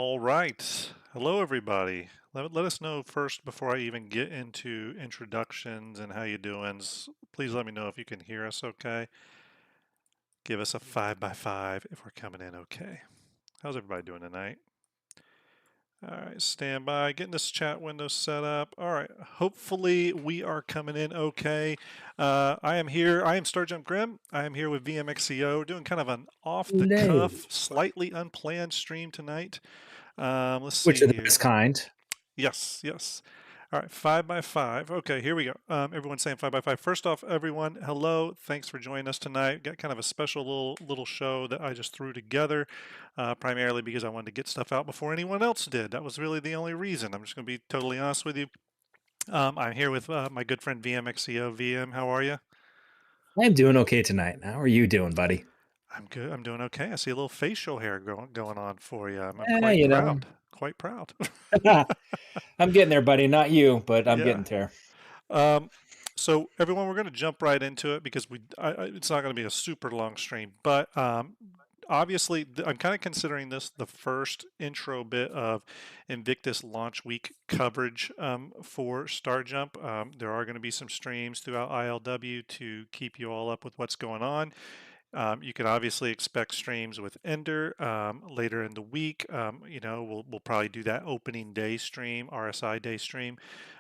All right. Hello, everybody. Let us know first before I even get into introductions and how you doing. Please let me know if you can hear us okay. Give us a 5x5 if we're coming in okay. How's everybody doing tonight? All right, stand by, getting this chat window set up. All right, hopefully we are coming in okay. I am here, I am STARJUMP Grim. I am here with VMXCO. We're doing kind of an No. off-the-cuff, slightly unplanned stream tonight. Let's Which see are the here. best kind? Yes, yes. All right, 5x5. Okay, here we go. Everyone's saying 5x5. First off, everyone, hello. Thanks for joining us tonight. Got kind of a special little show that I just threw together, primarily because I wanted to get stuff out before anyone else did. That was really the only reason. I'm just going to be totally honest with you. I'm here with my good friend VMXCO. VM, how are you? I'm doing okay tonight. How are you doing, buddy? I'm good. I'm doing okay. I see a little facial hair going on for you. I'm Eh, quite you know. proud. Quite proud. I'm getting there, buddy. Not you, but I'm Yeah. getting there. Um, so everyone, we're going to jump right into it because it's not going to be a super long stream, but obviously I'm kind of considering this the first intro bit of Invictus launch week coverage for STARJUMP. There are going to be some streams throughout ILW to keep you all up with what's going on. You can obviously expect streams with Ender later in the week. We'll probably do that opening day stream, RSI day stream.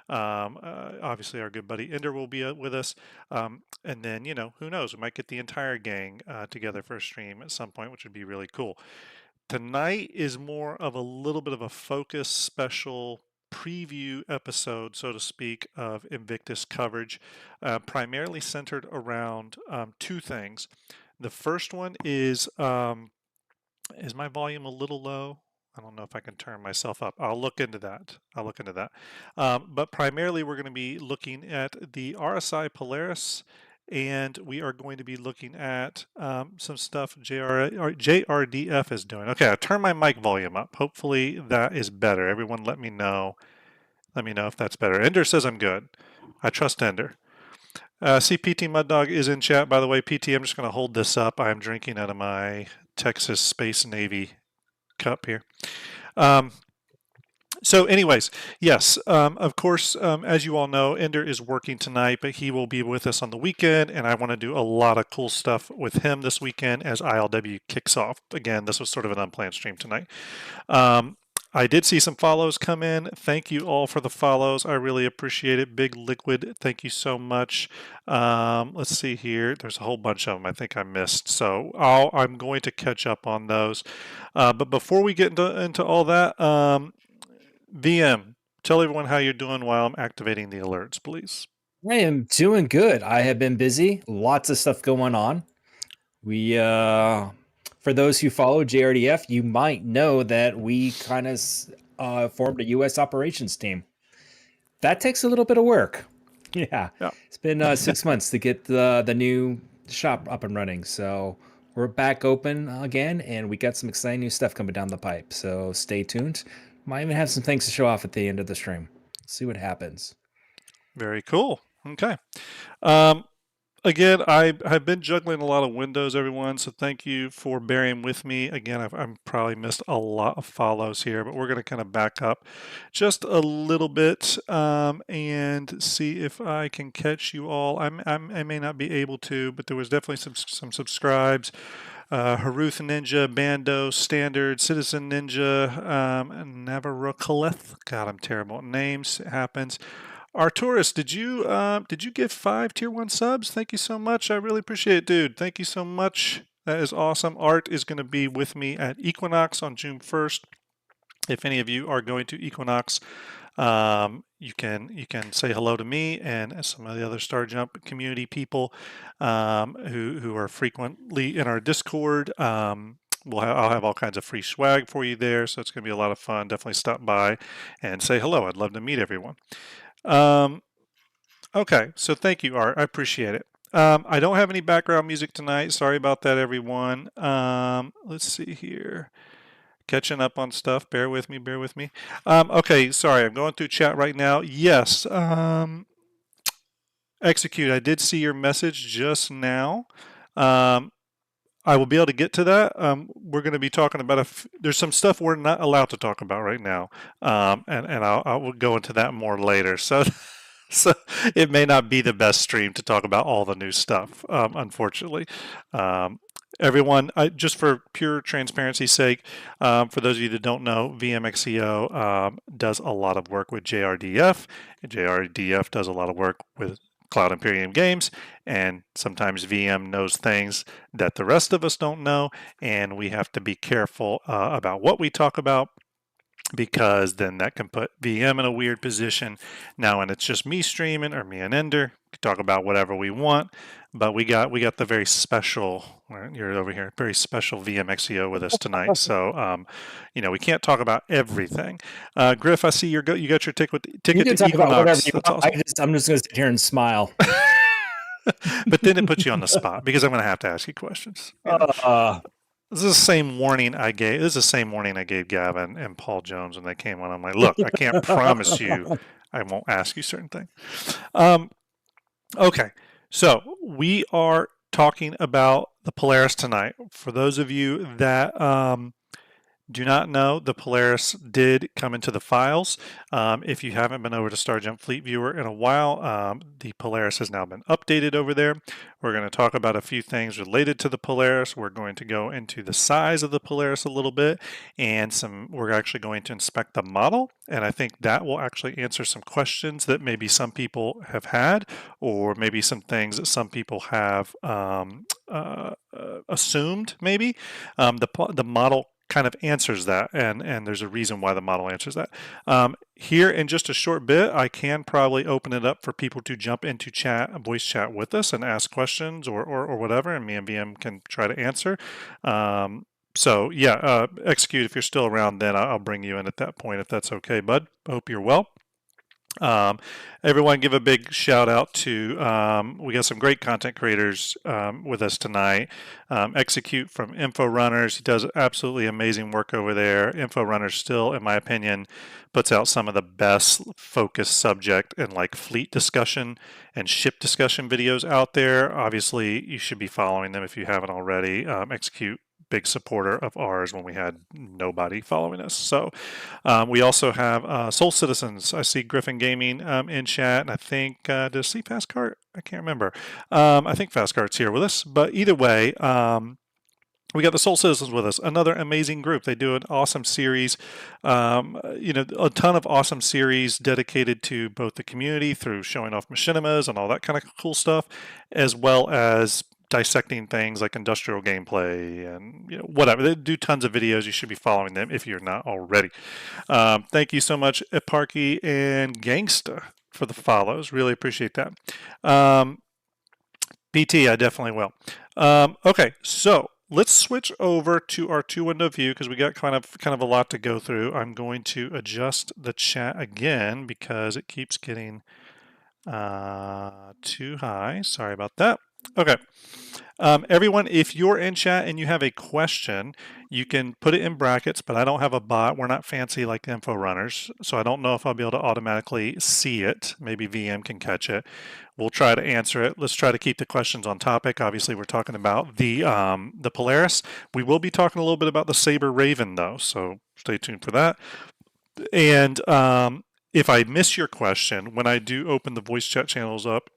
Obviously, our good buddy Ender will be with us. And then, who knows? We might get the entire gang together for a stream at some point, which would be really cool. Tonight is more of a little bit of a focus special preview episode, so to speak, of Invictus coverage, primarily centered around two things. The first one is my volume a little low? I don't know if I can turn myself up. I'll look into that. But primarily, we're going to be looking at the RSI Polaris, and we are going to be looking at some stuff JRDF is doing. Okay, I turned my mic volume up. Hopefully, that is better. Everyone, let me know. Let me know if that's better. Ender says I'm good. I trust Ender. CPT Mud Dog is in chat, by the way. PT, I'm just going to hold this up. I'm drinking out of my Texas Space Navy cup here. So anyways, yes, of course, as you all know, Ender is working tonight, but he will be with us on the weekend, and I want to do a lot of cool stuff with him this weekend as ILW kicks off. Again, this was sort of an unplanned stream tonight. I did see some follows come in. Thank you all for the follows. I really appreciate it. Big Liquid, thank you so much. Let's see here. There's a whole bunch of them I think I missed. So I'm going to catch up on those. But before we get into all that, VM, tell everyone how you're doing while I'm activating the alerts, please. I am doing good. I have been busy. Lots of stuff going on. We for those who follow JRDF, you might know that we kind of formed a US operations team. That takes a little bit of work. Yeah. Yeah. It's been 6 months to get the new shop up and running. So we're back open again, and we got some exciting new stuff coming down the pipe. So stay tuned. Might even have some things to show off at the end of the stream. See what happens. Very cool. Okay. Again, I have been juggling a lot of windows, everyone, so thank you for bearing with me. Again, I've probably missed a lot of follows here, but we're going to kind of back up just a little bit and see if I can catch you all. I may not be able to, but there was definitely some subscribes. Haruth Ninja, Bando, Standard, Citizen Ninja, Navarokaleth. God, I'm terrible at names. It happens. Arturus, did you give 5 tier 1 subs? Thank you so much. I really appreciate it, dude. Thank you so much. That is awesome. Art is going to be with me at Equinox on June 1st. If any of you are going to Equinox, you can say hello to me and some of the other STARJUMP community people who are frequently in our Discord. I'll have all kinds of free swag for you there, so it's going to be a lot of fun. Definitely stop by and say hello. I'd love to meet everyone. Okay, so thank you, Art. I appreciate it. I don't have any background music tonight. Sorry about that, everyone. Let's see here. Catching up on stuff. Bear with me. Okay, sorry. I'm going through chat right now. Yes. Execute. I did see your message just now. I will be able to get to that. We're going to be talking about there's some stuff we're not allowed to talk about right now, and I will go into that more later. So, so it may not be the best stream to talk about all the new stuff, unfortunately. Everyone, just for pure transparency's sake, for those of you that don't know, VMXEO does a lot of work with JRDF, and JRDF does a lot of work with Cloud Imperium Games, and sometimes VM knows things that the rest of us don't know, and we have to be careful about what we talk about, because then that can put VM in a weird position. Now, when it's just me streaming or me and Ender, we can talk about whatever we want, but we got the very special, you're over here, very special VMXEO with us tonight. So, we can't talk about everything. Griff, I see you got your ticket You to can talk Equinox. about whatever you That's want. awesome. I'm just going to sit here and smile. But then it puts you on the spot because I'm going to have to ask you questions. This is the same warning I gave. This is the same warning I gave Gavin and Paul Jones when they came on. I'm like, look, I can't promise you I won't ask you certain things. Okay, so we are talking about the Polaris tonight. For those of you that do not know, the Polaris did come into the files. If you haven't been over to STARJUMP Fleet Viewer in a while, the Polaris has now been updated over there. We're going to talk about a few things related to the Polaris. We're going to go into the size of the Polaris a little bit, and we're actually going to inspect the model, and I think that will actually answer some questions that maybe some people have had, or maybe some things that some people have assumed maybe. The model kind of answers that, and there's a reason why the model answers that. Here in just a short bit, I can probably open it up for people to jump into voice chat with us and ask questions or whatever, and me and VM can try to answer. So yeah, Execute, if you're still around, then I'll bring you in at that point if that's okay, bud. I hope you're well. Everyone give a big shout out to, we got some great content creators with us tonight. Execute from Info Runners, he does absolutely amazing work over there. Info Runners still, in my opinion, puts out some of the best focused subject and like fleet discussion and ship discussion videos out there. Obviously, you should be following them if you haven't already. Execute, big supporter of ours when we had nobody following us. So we also have Soul Citizens. I see Griffin Gaming in chat, and I think, does I see Fast Cart? I can't remember. I think Fast Cart's here with us, but either way, we got the Soul Citizens with us, another amazing group. They do an awesome series, a ton of awesome series dedicated to both the community through showing off machinimas and all that kind of cool stuff, as well as dissecting things like industrial gameplay and whatever. They do tons of videos. You should be following them if you're not already. Thank you so much, Eparchy and Gangsta, for the follows. Really appreciate that. BT, I definitely will. Okay, so let's switch over to our two-window view because we got kind of a lot to go through. I'm going to adjust the chat again because it keeps getting too high. Sorry about that. Okay. Everyone, if you're in chat and you have a question, you can put it in brackets, but I don't have a bot. We're not fancy like Info Runners, so I don't know if I'll be able to automatically see it. Maybe VM can catch it. We'll try to answer it. Let's try to keep the questions on topic. Obviously, we're talking about the Polaris. We will be talking a little bit about the Saber Raven, though, so stay tuned for that. And if I miss your question, when I do open the voice chat channels up,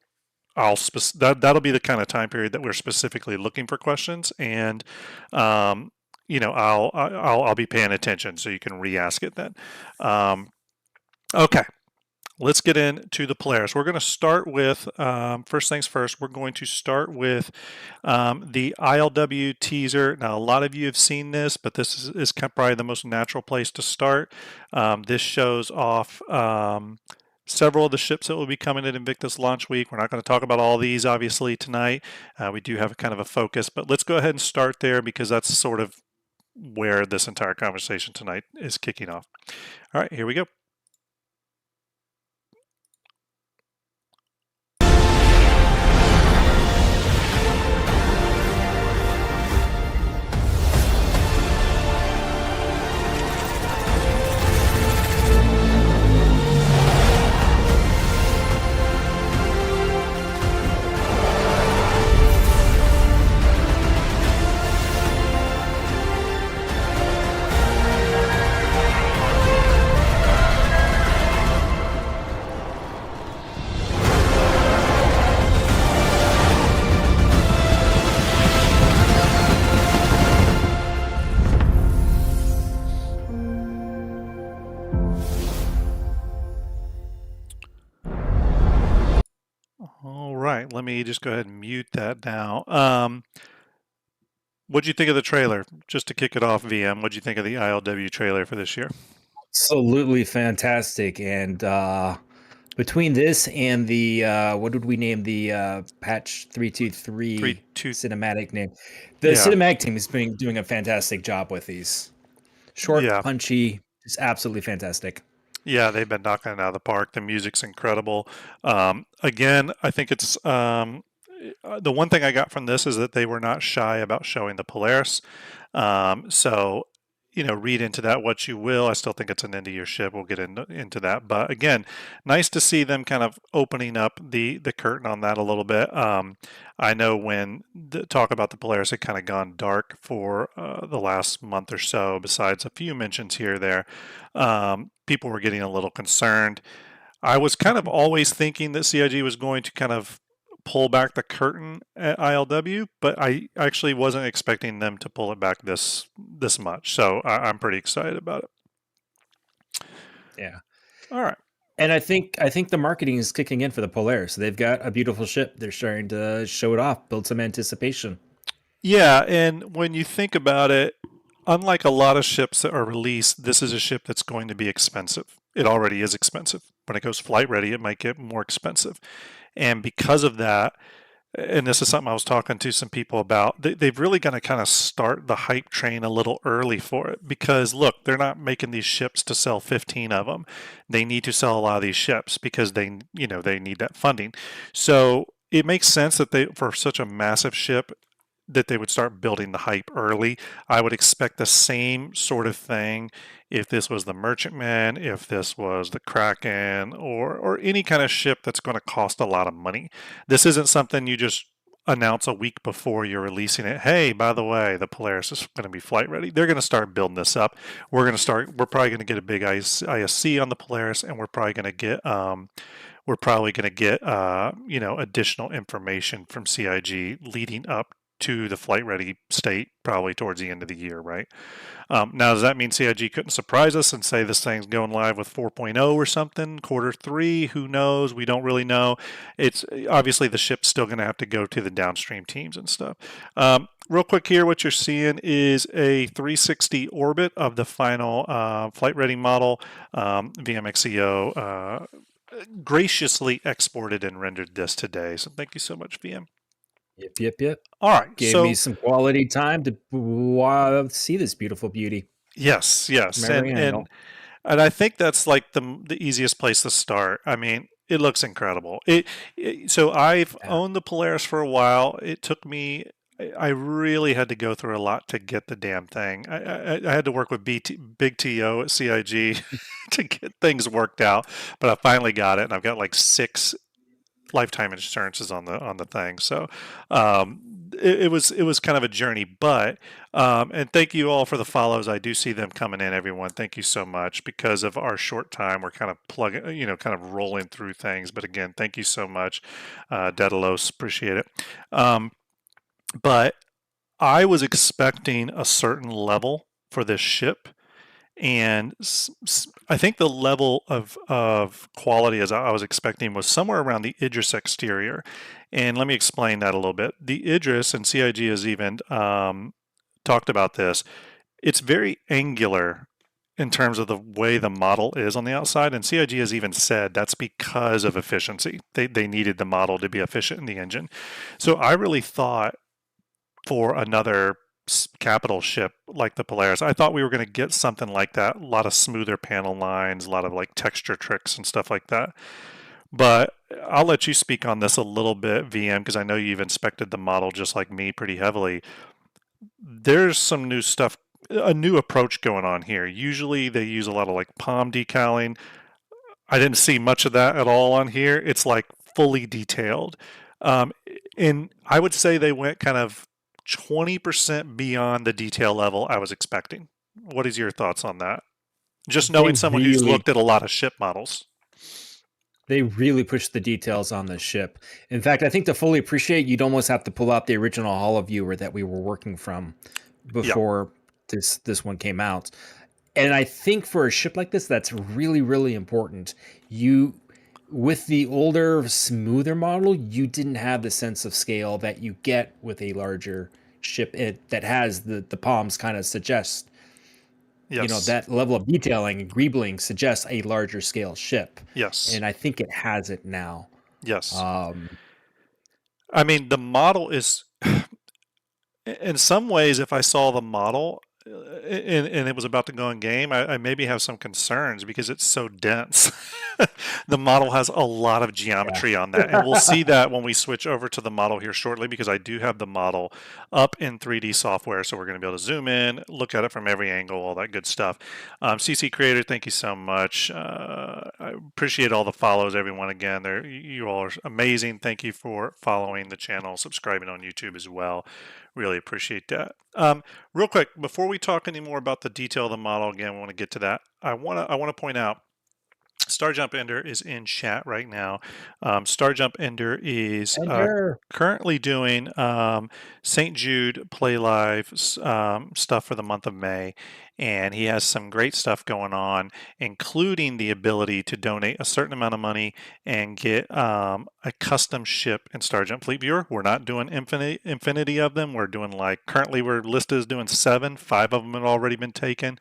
that'll be the kind of time period that we're specifically looking for questions, and I'll be paying attention, so you can re-ask it then. Okay, let's get into the Polaris. We're going to start with first things first. We're going to start with the ILW teaser. Now, a lot of you have seen this, but this is probably the most natural place to start. This shows off several of the ships that will be coming at Invictus launch week. We're not going to talk about all these, obviously, tonight. We do have kind of a focus, but let's go ahead and start there because that's sort of where this entire conversation tonight is kicking off. All right, here we go. right, let me just go ahead and mute that now. What'd you think of the trailer? Just to kick it off, VM, what'd you think of the ILW trailer for this year? Absolutely fantastic. And between this and the what did we name the patch 323 Three, two, cinematic name? The yeah, cinematic team has been doing a fantastic job with these. Short, yeah, punchy, just absolutely fantastic. yeah. They've been knocking it out of the park. The music's incredible. Again, I think it's the one thing I got from this is that they were not shy about showing the Polaris. So, read into that what you will. I still think it's an end of year ship. We'll get into that. But again, nice to see them kind of opening up the curtain on that a little bit. I know when the talk about the Polaris had kind of gone dark for the last month or so, besides a few mentions here or there, people were getting a little concerned. I was kind of always thinking that CIG was going to kind of pull back the curtain at ILW, but I actually wasn't expecting them to pull it back this much. So I'm pretty excited about it. Yeah. All right. And I think the marketing is kicking in for the Polaris. They've got a beautiful ship. They're starting to show it off, build some anticipation. Yeah, and when you think about it, unlike a lot of ships that are released, this is a ship that's going to be expensive. It already is expensive. When it goes flight ready, it might get more expensive. And because of that, and this is something I was talking to some people about, they've really got to kind of start the hype train a little early for it because look, they're not making these ships to sell 15 of them. They need to sell a lot of these ships because they need that funding. So it makes sense that they, for such a massive ship, that they would start building the hype early. I would expect the same sort of thing if this was the Merchantman, if this was the Kraken, or any kind of ship that's going to cost a lot of money. This isn't something you just announce a week before you're releasing it. Hey, by the way, the Polaris is going to be flight ready. They're going to start building this up. We're probably going to get a big ISC on the Polaris, and we're probably going to get additional information from CIG leading up to the flight ready state probably towards the end of the year, right? Now, does that mean CIG couldn't surprise us and say this thing's going live with 4.0 or something, quarter three? Who knows? We don't really know. It's obviously the ship's still going to have to go to the downstream teams and stuff. Real quick here, what you're seeing is a 360 orbit of the final flight ready model. VMXEO graciously exported and rendered this today. So thank you so much, VM. Yep. All right. Gave me So some quality time to see this beautiful beauty from yes, every and angle. and I think that's like the easiest place to start. I mean, it looks incredible. So I've Yeah. owned the Polaris for a while. It took me. I really had to go through a lot to get the damn thing. I had to work with Big TO at CIG to get things worked out, but I finally got it, and I've got like 6 lifetime insurances on the thing. So it was kind of a journey, but and thank you all for the follows. I do see them coming in, everyone. Thank you so much. Because of our short time, we're kind of plugging, kind of rolling through things. But again, thank you so much, Daedalus. Appreciate it. But I was expecting a certain level for this ship, and I think the level of quality as I was expecting was somewhere around the Idris exterior. And let me explain that a little bit. The Idris, and CIG has even talked about this, it's very angular in terms of the way the model is on the outside. And CIG has even said that's because of efficiency. They needed the model to be efficient in the engine. So I really thought for another capital ship like the Polaris, I thought we were going to get something like that. A lot of smoother panel lines, a lot of like texture tricks and stuff like that. But I'll let you speak on this a little bit, VM, because I know you've inspected the model just like me pretty heavily. There's some new stuff, a new approach going on here. Usually they use a lot of like palm decaling. I didn't see much of that at all on here. It's like fully detailed. Um, and I would say they went kind of 20% beyond the detail level I was expecting. What is your thoughts on that? Just They knowing someone who's really looked at a lot of ship models. they really pushed the details on the ship. In fact, I think to fully appreciate, you'd almost have to pull out the original holo viewer that we were working from Yeah. before this one came out. And I think for a ship like this, that's really, really important. You with the older, smoother model, you didn't have the sense of scale that you get with a larger ship that has the palms kind of suggest, Yes. that level of detailing and greebling suggests a larger scale ship. Yes. And I think it has it now. Yes. Um, I mean, the model is, in some ways, if I saw the model and it was about to go in game, I maybe have some concerns because it's so dense. The model has a lot of geometry on that, and we'll see that when we switch over to the model here shortly because I do have the model up in 3D software, so we're going to be able to zoom in, look at it from every angle, all that good stuff. CC Creator, thank you so much. I appreciate all the follows, everyone. Again, you all are amazing. Thank you for following the channel, subscribing on YouTube as well. Really appreciate that. Real quick, before we talk any more about the detail of the model, again, we want to get to that. I want to point out StarJump Ender is in chat right now. StarJump Ender is Ender. currently doing St. Jude Play Live stuff for the month of May, and he has some great stuff going on, including the ability to donate a certain amount of money and get a custom ship in StarJump Fleet Viewer. We're not doing infinity of them. We're doing currently we're listed as doing 7. 5 of them have already been taken.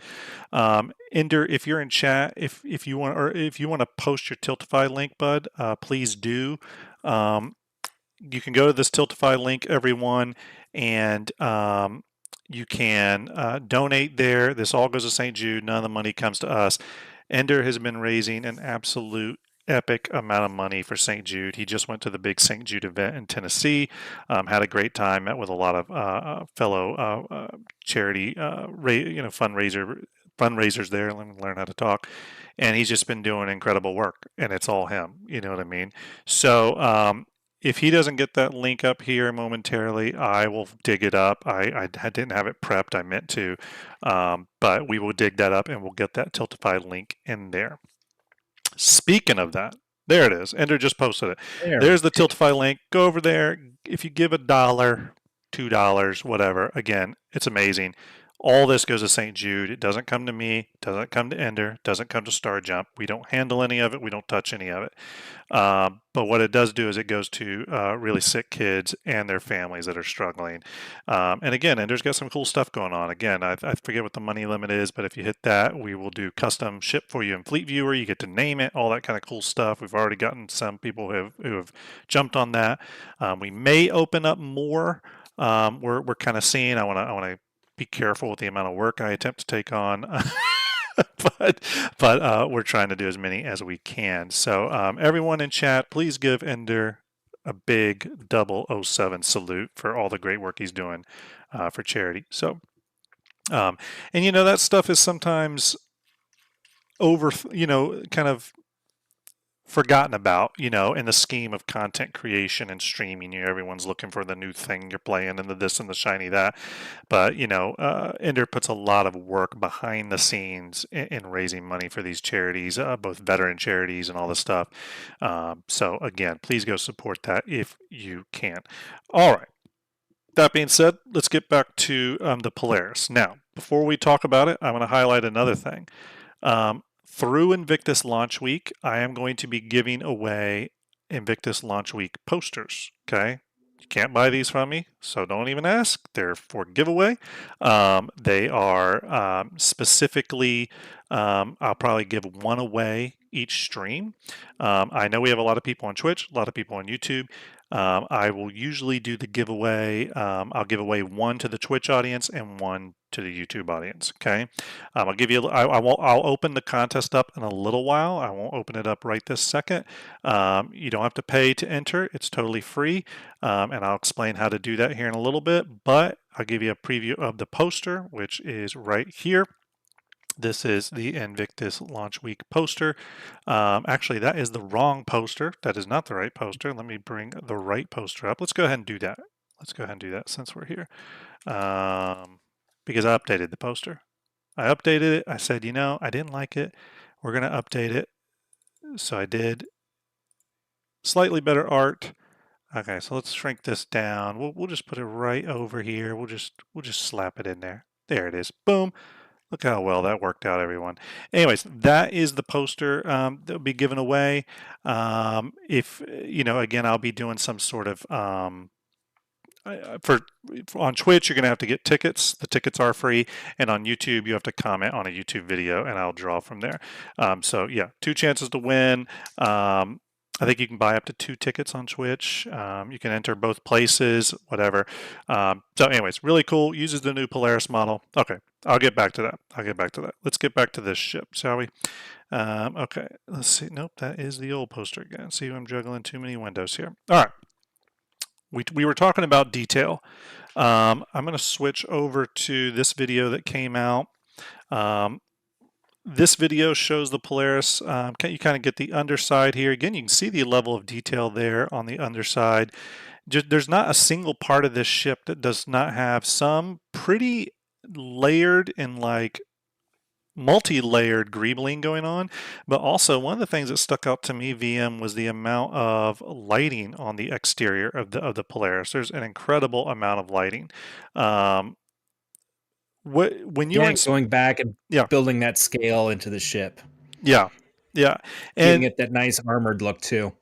Ender, if you're in chat, if you want to post your Tiltify link, bud, please do. You can go to this Tiltify link, everyone, and you can donate there. This all goes to St. Jude. None of the money comes to us. Ender has been raising an absolute epic amount of money for St. Jude. He just went to the big St. Jude event in Tennessee, had a great time, met with a lot of fellow charity, fundraisers there. Let me learn how to talk. And he's just been doing incredible work, and it's all him. You know what I mean? So if he doesn't get that link up here momentarily, I will dig it up. I didn't have it prepped. I meant to, but we will dig that up and we'll get that Tiltify link in there. Speaking of that, there it is. Ender just posted it. There. There's the Tiltify link. Go over there. If you give $1, $2, whatever, again, it's amazing. All this goes to St. Jude. It doesn't come to me, doesn't come to Ender, doesn't come to StarJump. We don't handle any of it. We don't touch any of it. But what it does do is it goes to really sick kids and their families that are struggling. And again, Ender's got some cool stuff going on. Again, I forget what the money limit is, but if you hit that, we will do custom ship for you in Fleet Viewer. You get to name it, all that kind of cool stuff. We've already gotten some people who have jumped on that. We may open up more. We're kind of seeing. I want to be careful with the amount of work I attempt to take on. but we're trying to do as many as we can. So everyone in chat, please give Ender a big 007 salute for all the great work he's doing for charity. So, and that stuff is sometimes over, kind of forgotten about, in the scheme of content creation and streaming. Everyone's looking for the new thing you're playing and the this and the shiny that. But, Ender puts a lot of work behind the scenes in raising money for these charities, both veteran charities and all this stuff. So, again, please go support that if you can. All right. That being said, let's get back to the Polaris. Now, before we talk about it, I want to highlight another thing. Through Invictus Launch Week, I am going to be giving away Invictus Launch Week posters. Okay. You can't buy these from me, so don't even ask. They're for giveaway. They are specifically, I'll probably give one away each stream. I know we have a lot of people on Twitch, a lot of people on YouTube. I will usually do the giveaway. I'll give away one to the Twitch audience and one to the YouTube audience. Okay. I'll give you, I'll open the contest up in a little while. I won't open it up right this second. You don't have to pay to enter. It's totally free. And I'll explain how to do that here in a little bit, but I'll give you a preview of the poster, which is right here. This is the Invictus Launch Week poster. Actually, that is the wrong poster. That is not the right poster. Let me bring the right poster up. Let's go ahead and do that. Let's go ahead and do that since we're here. Because I updated the poster. I updated it. I said, I didn't like it. We're going to update it. So I did slightly better art. Okay, so let's shrink this down. We'll just put it right over here. We'll just slap it in there. There it is. Boom. Look how well that worked out, everyone. Anyways, that is the poster that will be given away. If, again, I'll be doing some sort of for on Twitch, you're going to have to get tickets. The tickets are free, and on YouTube, you have to comment on a YouTube video, and I'll draw from there. So yeah, 2 chances to win. I think you can buy up to 2 tickets on Twitch. You can enter both places, whatever. So anyways, really cool. Uses the new Polaris model. Okay, I'll get back to that. Let's get back to this ship, shall we? Okay, let's see. Nope, that is the old poster again. See, I'm juggling too many windows here. All right. We were talking about detail. I'm going to switch over to this video that came out. This video shows the Polaris. You kind of get the underside here. Again, you can see the level of detail there on the underside. There's not a single part of this ship that does not have some pretty layered and like multi-layered greebling going on, but also one of the things that stuck out to me, VM, was the amount of lighting on the exterior of the Polaris. There's an incredible amount of lighting. When you were going back and yeah building that scale into the ship, yeah giving and it that nice armored look too.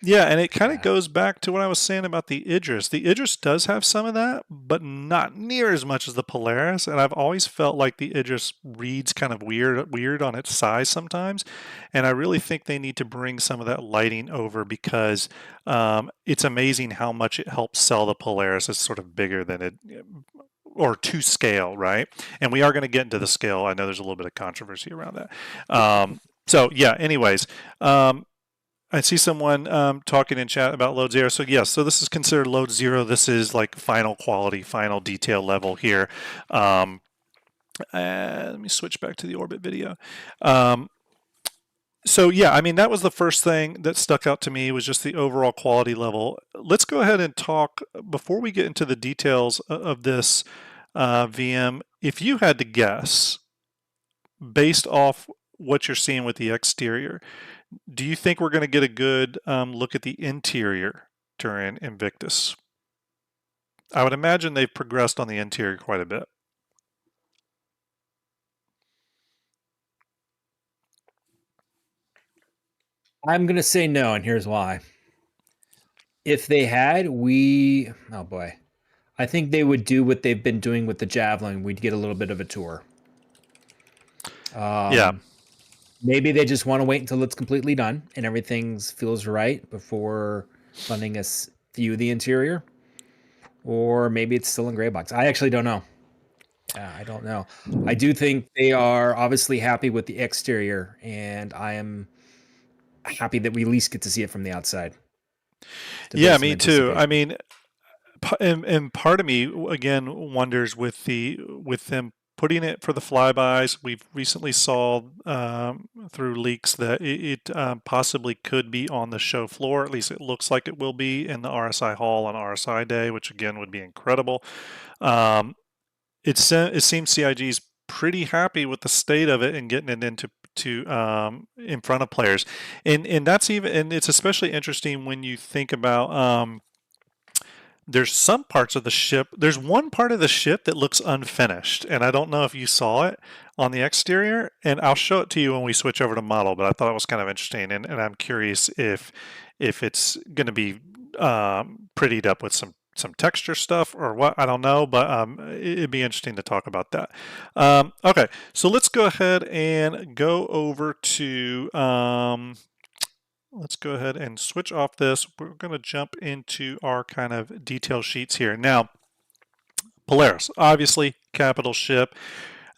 yeah, and it kind of goes back to what I was saying about the Idris. The Idris does have some of that, but not near as much as the Polaris. And I've always felt like the Idris reads kind of weird on its size sometimes. And I really think they need to bring some of that lighting over because it's amazing how much it helps sell the Polaris as sort of bigger than it, or to scale, right? And we are going to get into the scale. I know there's a little bit of controversy around that. So yeah, anyways. I see someone talking in chat about load 0. So yes, so this is considered load 0. This is like final quality, final detail level here. Let me switch back to the orbit video. So yeah, I mean, that was the first thing that stuck out to me was just the overall quality level. Let's go ahead and talk, before we get into the details of this VM, if you had to guess, based off what you're seeing with the exterior, do you think we're going to get a good look at the interior during Invictus? I would imagine they've progressed on the interior quite a bit. I'm going to say no, and here's why. If they had, oh boy, I think they would do what they've been doing with the Javelin. We'd get a little bit of a tour. Yeah. Maybe they just want to wait until it's completely done and everything feels right before letting us view the interior. Or maybe it's still in gray box. I actually don't know. I don't know. I do think they are obviously happy with the exterior, and I am happy that we at least get to see it from the outside. Yeah, me too. I mean, and part of me again wonders with them putting it for the flybys. We've recently saw through leaks that it possibly could be on the show floor. At least it looks like it will be in the RSI Hall on RSI Day, which again would be incredible. It seems CIG's pretty happy with the state of it and getting it into in front of players, and it's especially interesting when you think about there's some parts of the ship. There's one part of the ship that looks unfinished, and I don't know if you saw it on the exterior, and I'll show it to you when we switch over to model, but I thought it was kind of interesting, and I'm curious if it's going to be prettied up with some texture stuff or what, I don't know, but it'd be interesting to talk about that. Okay, so let's go ahead and go over to let's go ahead and switch off this. We're going to jump into our kind of detail sheets here. Now, Polaris, obviously capital ship.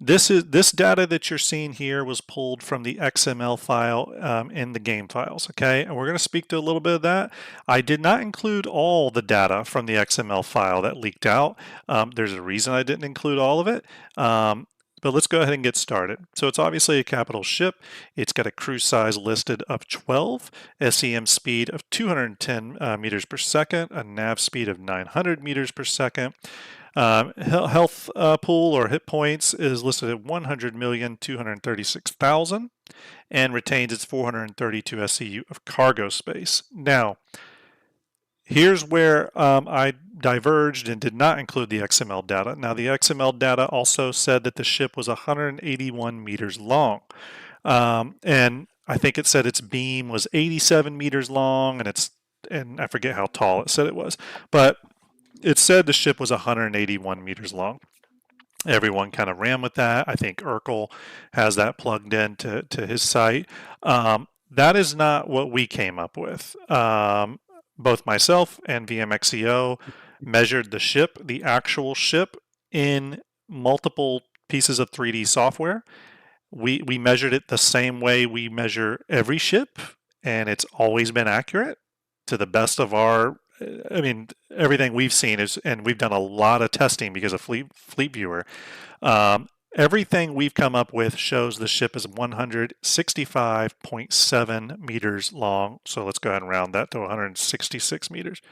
This data that you're seeing here was pulled from the XML file in the game files, okay? And we're going to speak to a little bit of that. I did not include all the data from the XML file that leaked out. There's a reason I didn't include all of it. But let's go ahead and get started. So it's obviously a capital ship. It's got a cruise size listed of 12, SEM speed of 210 meters per second, a nav speed of 900 meters per second. Health pool or hit points is listed at 100,236,000 and retains its 432 SCU of cargo space. Now, here's where I diverged and did not include the XML data. Now, the XML data also said that the ship was 181 meters long. And I think it said its beam was 87 meters long, and I forget how tall it said it was, but it said the ship was 181 meters long. Everyone kind of ran with that. I think Urkel has that plugged in to his site. That is not what we came up with. Both myself and VMXEO measured the ship, the actual ship, in multiple pieces of 3D software. We measured it the same way we measure every ship, and it's always been accurate to the best of our. I mean, everything we've seen is, and we've done a lot of testing because of Fleet Viewer. Everything we've come up with shows the ship is 165.7 meters long. So let's go ahead and round that to 166 meters.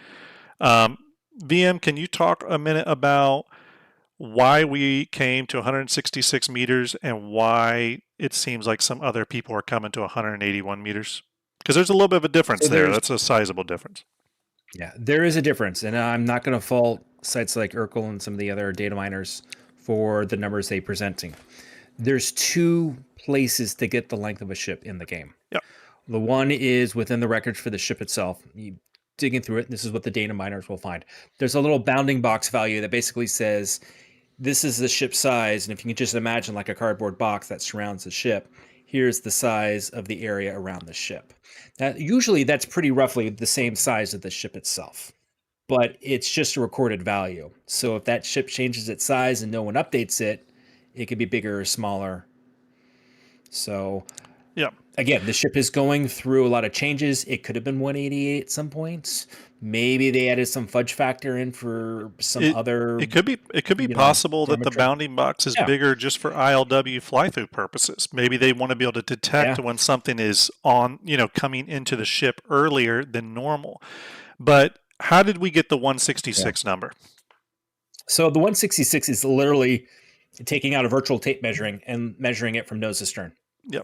VM, can you talk a minute about why we came to 166 meters and why it seems like some other people are coming to 181 meters? Because there's a little bit of a difference there. That's a sizable difference. Yeah, there is a difference, and I'm not going to fault sites like Urkel and some of the other data miners for the numbers they're presenting. There's two places to get the length of a ship in the game. Yep. The one is within the records for the ship itself. You digging through it, this is what the data miners will find. There's a little bounding box value that basically says this is the ship size, and if you can just imagine like a cardboard box that surrounds the ship, here's the size of the area around the ship. Now, usually that's pretty roughly the same size of the ship itself, but it's just a recorded value. So if that ship changes its size and no one updates it, it could be bigger or smaller. So yeah, again, the ship is going through a lot of changes. It could have been 188 at some points. Maybe they added some fudge factor in for some other. It could be possible that the bounding box is bigger just for ILW fly-through purposes. Maybe they want to be able to detect when something is on, coming into the ship earlier than normal. But how did we get the 166 number? So the 166 is literally taking out a virtual tape measuring and measuring it from nose to stern,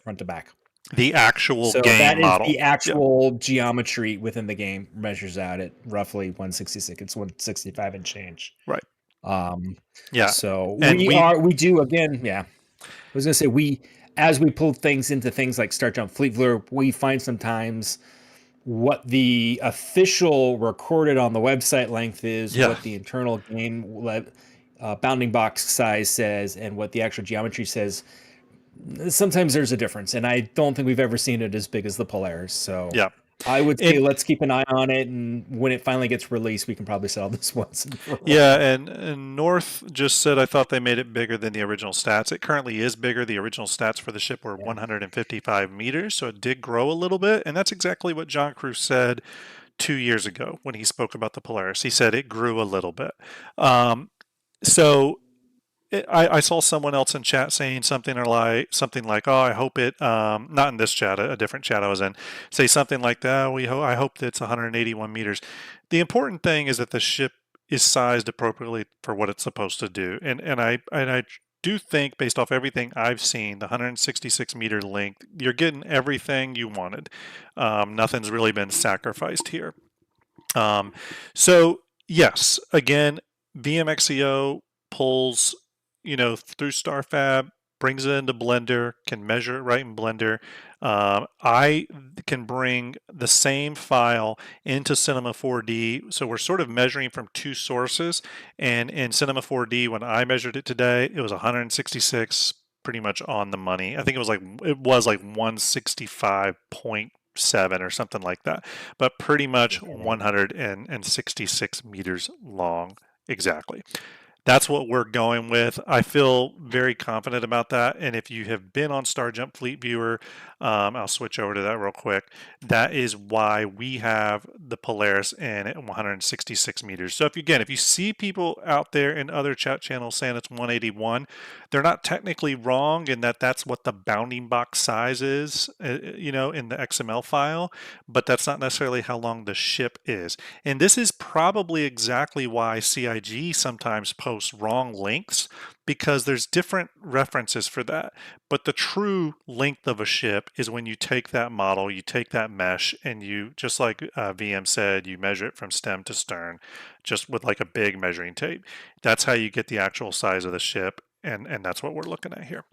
front to back. The actual game model. The actual geometry within the game measures out at roughly 166. It's 165 and change. Right. Yeah. So we do again. Yeah. I was gonna say as we pull things into things like STARJUMP Fleet Viewer, we find sometimes what the official recorded on the website length is, what the internal game bounding box size says, and what the actual geometry says. Sometimes there's a difference, and I don't think we've ever seen it as big as the Polaris. So I would say let's keep an eye on it, and when it finally gets released, we can probably sell this once. And North just said I thought they made it bigger than the original stats. It currently is bigger. The original stats for the ship were 155 meters, so it did grow a little bit, and that's exactly what John Cruz said 2 years ago when he spoke about the Polaris. He said it grew a little bit. I saw someone else in chat saying something like, "Oh, I hope it." Not in this chat, a different chat I was in. Say something like that. I hope that it's 181 meters. The important thing is that the ship is sized appropriately for what it's supposed to do, and I do think, based off everything I've seen, the 166 meter length, you're getting everything you wanted. Nothing's really been sacrificed here. So yes, again, VMXEO pulls through StarFab, brings it into Blender, can measure it right in Blender. I can bring the same file into Cinema 4D. So we're sort of measuring from two sources. And in Cinema 4D, when I measured it today, it was 166, pretty much on the money. I think it was like 165.7 or something like that. But pretty much 166 meters long exactly. That's what we're going with. I feel very confident about that. And if you have been on STARJUMP Fleet Viewer, I'll switch over to that real quick. That is why we have the Polaris in at 166 meters. So if you see people out there in other chat channels saying it's 181, they're not technically wrong in that that's what the bounding box size is, in the XML file, but that's not necessarily how long the ship is. And this is probably exactly why CIG sometimes posts wrong links, because there's different references for that. But the true length of a ship is when you take that model, you take that mesh, and you, just like VM said, you measure it from stem to stern, just with like a big measuring tape. That's how you get the actual size of the ship, and that's what we're looking at here.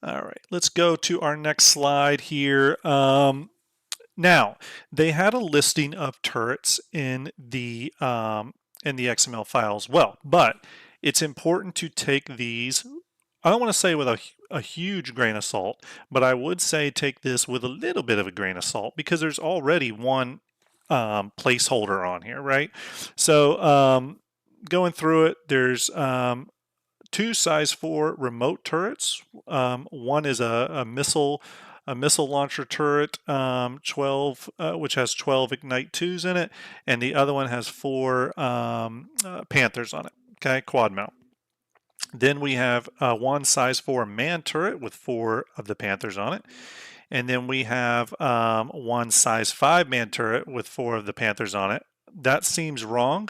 All right, let's go to our next slide here. Now, they had a listing of turrets in the XML file as well, but it's important to take these, I don't want to say with a huge grain of salt, but I would say take this with a little bit of a grain of salt, because there's already one placeholder on here, right? So going through it, there's two size 4 remote turrets. One is a missile launcher turret, 12, which has 12 Ignite 2s in it, and the other one has 4 Panthers on it. Okay, quad mount. Then we have one size 4 man turret with 4 of the Panthers on it. And then we have one size 5 man turret with 4 of the Panthers on it. That seems wrong.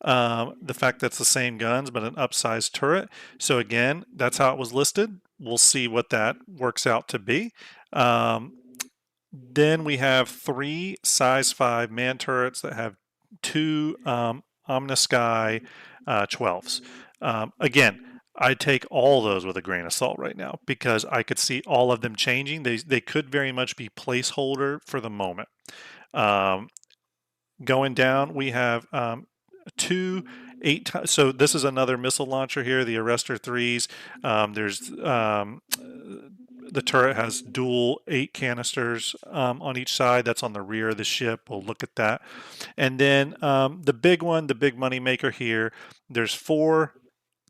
The fact that's the same guns but an upsized turret. So again, that's how it was listed. We'll see what that works out to be. Then we have 3 size 5 man turrets that have 2 Omnisky 12s. Again, I take all those with a grain of salt right now, because I could see all of them changing. They could very much be placeholder for the moment. Going down, we have 2 8. So this is another missile launcher here, the Arrestor 3s. There's the turret has dual 8 canisters on each side. That's on the rear of the ship. We'll look at that. And then the big one, the big money maker here, there's 4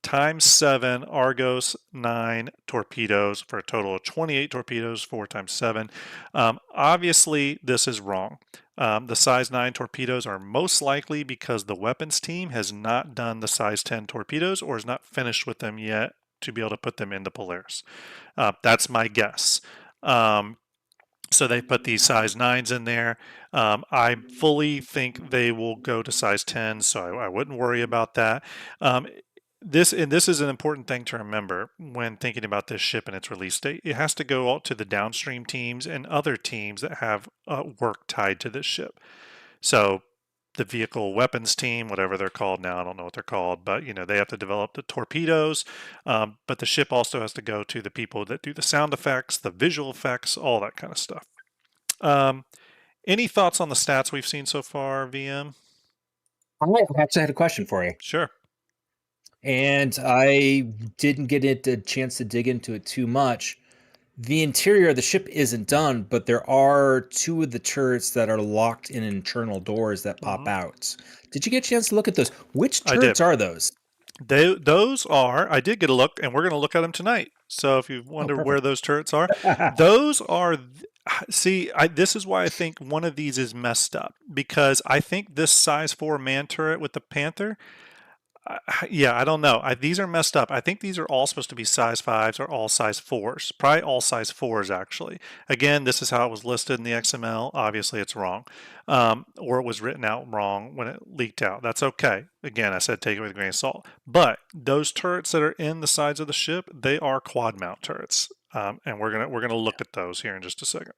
times 7 Argos 9 torpedoes for a total of 28 torpedoes, 4 times 7. Obviously, this is wrong. The size 9 torpedoes are most likely because the weapons team has not done the size 10 torpedoes, or is not finished with them yet to be able to put them into Polaris. That's my guess. So they put these size 9s in there. I fully think they will go to size 10, so I wouldn't worry about that. This is an important thing to remember when thinking about this ship and its release date. It has to go out to the downstream teams and other teams that have work tied to this ship. So the vehicle weapons team, whatever they're called now, I don't know what they're called, but they have to develop the torpedoes. But the ship also has to go to the people that do the sound effects, the visual effects, all that kind of stuff. Any thoughts on the stats we've seen so far, VM? I actually had a question for you. Sure. And I didn't get a chance to dig into it too much. The interior of the ship isn't done, but there are 2 of the turrets that are locked in internal doors that pop out. Did you get a chance to look at those? Which turrets are those? Those are, I did get a look, and we're going to look at them tonight. So if you wonder where those turrets are, those are, see, this is why I think one of these is messed up, because I think this size 4 man turret with the Panther, yeah, I don't know. These are messed up. I think these are all supposed to be size 5s or all size 4s. Probably all size 4s, actually. Again, this is how it was listed in the XML. Obviously, it's wrong. Or it was written out wrong when it leaked out. That's okay. Again, I said take it with a grain of salt. But those turrets that are in the sides of the ship, they are quad mount turrets. And we're gonna look at those here in just a second.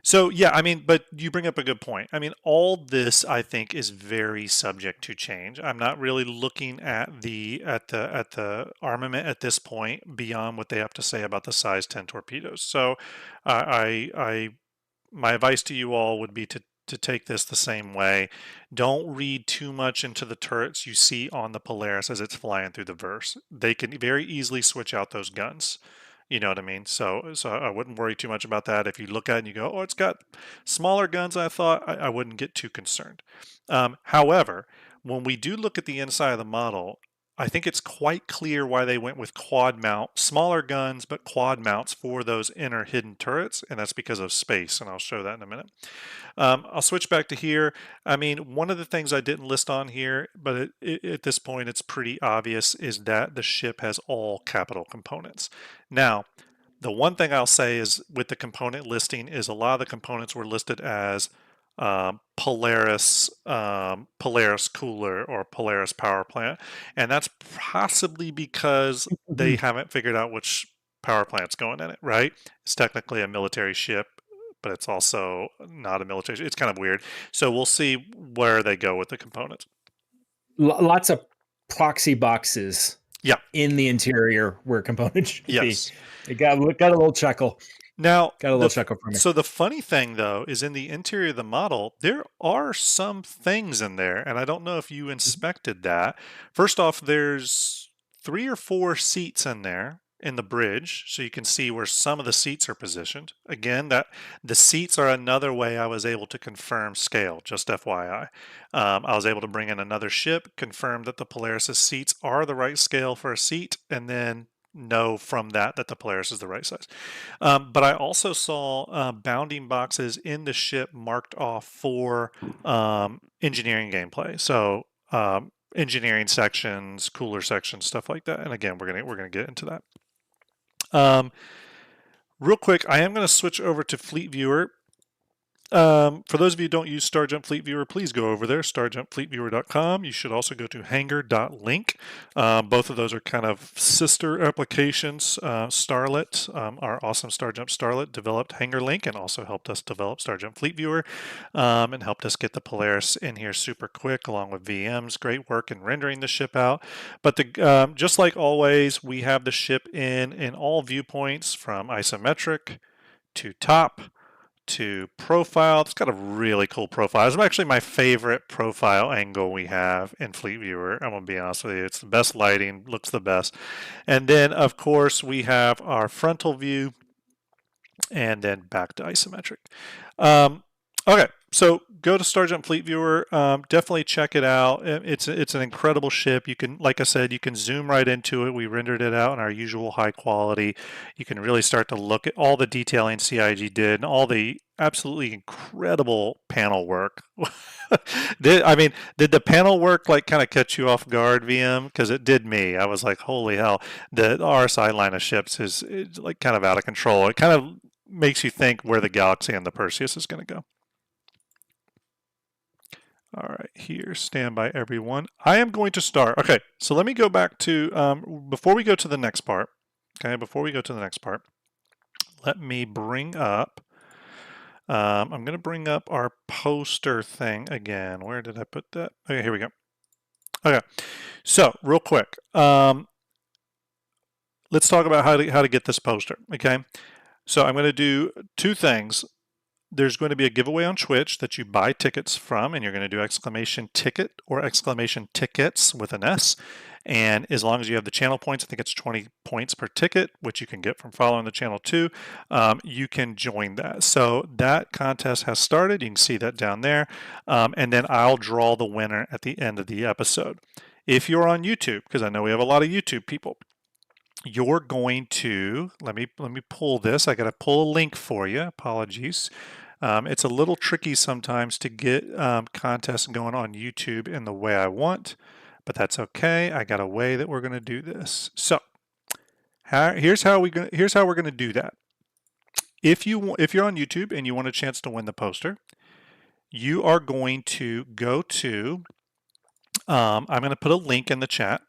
So yeah, I mean, but you bring up a good point. I mean, all this I think is very subject to change. I'm not really looking at the armament at this point beyond what they have to say about the size 10 torpedoes. So my advice to you all would be to take this the same way. Don't read too much into the turrets you see on the Polaris as it's flying through the verse. They can very easily switch out those guns. You know what I mean? So I wouldn't worry too much about that. If you look at it and you go, oh, it's got smaller guns than I thought, I wouldn't get too concerned. However, when we do look at the inside of the model, I think it's quite clear why they went with quad mount, smaller guns, but quad mounts for those inner hidden turrets, and that's because of space, and I'll show that in a minute. I'll switch back to here. I mean, one of the things I didn't list on here, but at this point it's pretty obvious, is that the ship has all capital components. Now, the one thing I'll say is with the component listing is a lot of the components were listed as Polaris cooler or Polaris power plant, and that's possibly because they haven't figured out which power plant's going in it. Right? It's technically a military ship, but it's also not a military. It's kind of weird. So we'll see where they go with the components. Lots of proxy boxes Yeah. in the interior where components should be. Yes. It got a little chuckle. Now, Got a little chuckle from me. so the funny thing though is in the interior of the model, there are some things in there, and I don't know if you inspected that. First off, there's 3 or 4 seats in there in the bridge, so you can see where some of the seats are positioned. Again, that the seats are another way I was able to confirm scale, just FYI. I was able to bring in another ship, confirm that the Polaris' seats are the right scale for a seat, and then know from that that the Polaris is the right size. But I also saw bounding boxes in the ship marked off for engineering gameplay. So engineering sections, cooler sections, stuff like that. And again, we're gonna get into that. Real quick, I am going to switch over to Fleet Viewer. For those of you who don't use STARJUMP Fleet Viewer, please go over there, starjumpfleetviewer.com. You should also go to hangar.link. Both of those are kind of sister applications. Starlet, our awesome STARJUMP Starlet, developed Hangar Link and also helped us develop STARJUMP Fleet Viewer and helped us get the Polaris in here super quick along with VMs. Great work in rendering the ship out. But just like always, we have the ship in all viewpoints from isometric to top to profile. It's got a really cool profile. It's actually my favorite profile angle we have in Fleet Viewer. I'm going to be honest with you. It's the best lighting, looks the best. And then, of course, we have our frontal view and then back to isometric. Okay, so go to STARJUMP Fleet Viewer. Definitely check it out. It's an incredible ship. You can, like I said, you can zoom right into it. We rendered it out in our usual high quality. You can really start to look at all the detailing CIG did and all the absolutely incredible panel work. Did the panel work like kind of catch you off guard, VM? Because it did me. I was like, holy hell! The RSI line of ships is like kind of out of control. It kind of makes you think where the Galaxy and the Perseus is going to go. All right, here, stand by everyone. I am going to start. Okay, so let me go back to, before we go to the next part, let me bring up, I'm going to bring up our poster thing again. Where did I put that? Okay, here we go. Okay, so real quick, let's talk about how to get this poster, okay? So I'm going to do 2 things. There's going to be a giveaway on Twitch that you buy tickets from, and you're going to do exclamation ticket or exclamation tickets with an S. And as long as you have the channel points, I think it's 20 points per ticket, which you can get from following the channel too, you can join that. So that contest has started. You can see that down there. And then I'll draw the winner at the end of the episode. If you're on YouTube, because I know we have a lot of YouTube people, you're going to, let me pull this. I got to pull a link for you. Apologies. It's a little tricky sometimes to get contests going on YouTube in the way I want, but that's okay. I got a way that we're going to do this. So here's how we're going to do that. If you're on YouTube and you want a chance to win the poster, you are going to go to, I'm going to put a link in the chat.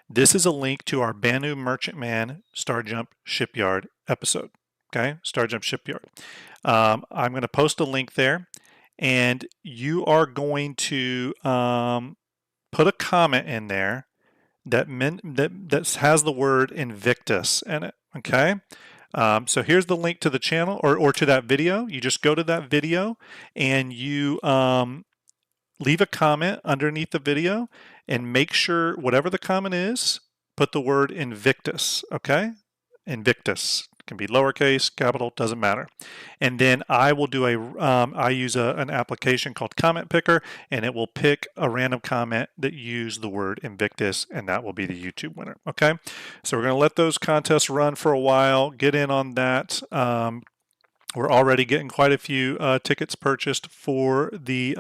This is a link to our Banu Merchantman STARJUMP Shipyard episode. Okay, STARJUMP Shipyard. I'm going to post a link there, and you are going to put a comment in there that has the word Invictus in it. Okay. So here's the link to the channel or to that video. You just go to that video and you leave a comment underneath the video and make sure whatever the comment is, put the word Invictus, okay? Invictus. Can be lowercase, capital, doesn't matter. And then I will do I use an application called Comment Picker, and it will pick a random comment that use the word Invictus, and that will be the YouTube winner, okay? So we're going to let those contests run for a while, get in on that. We're already getting quite a few tickets purchased for the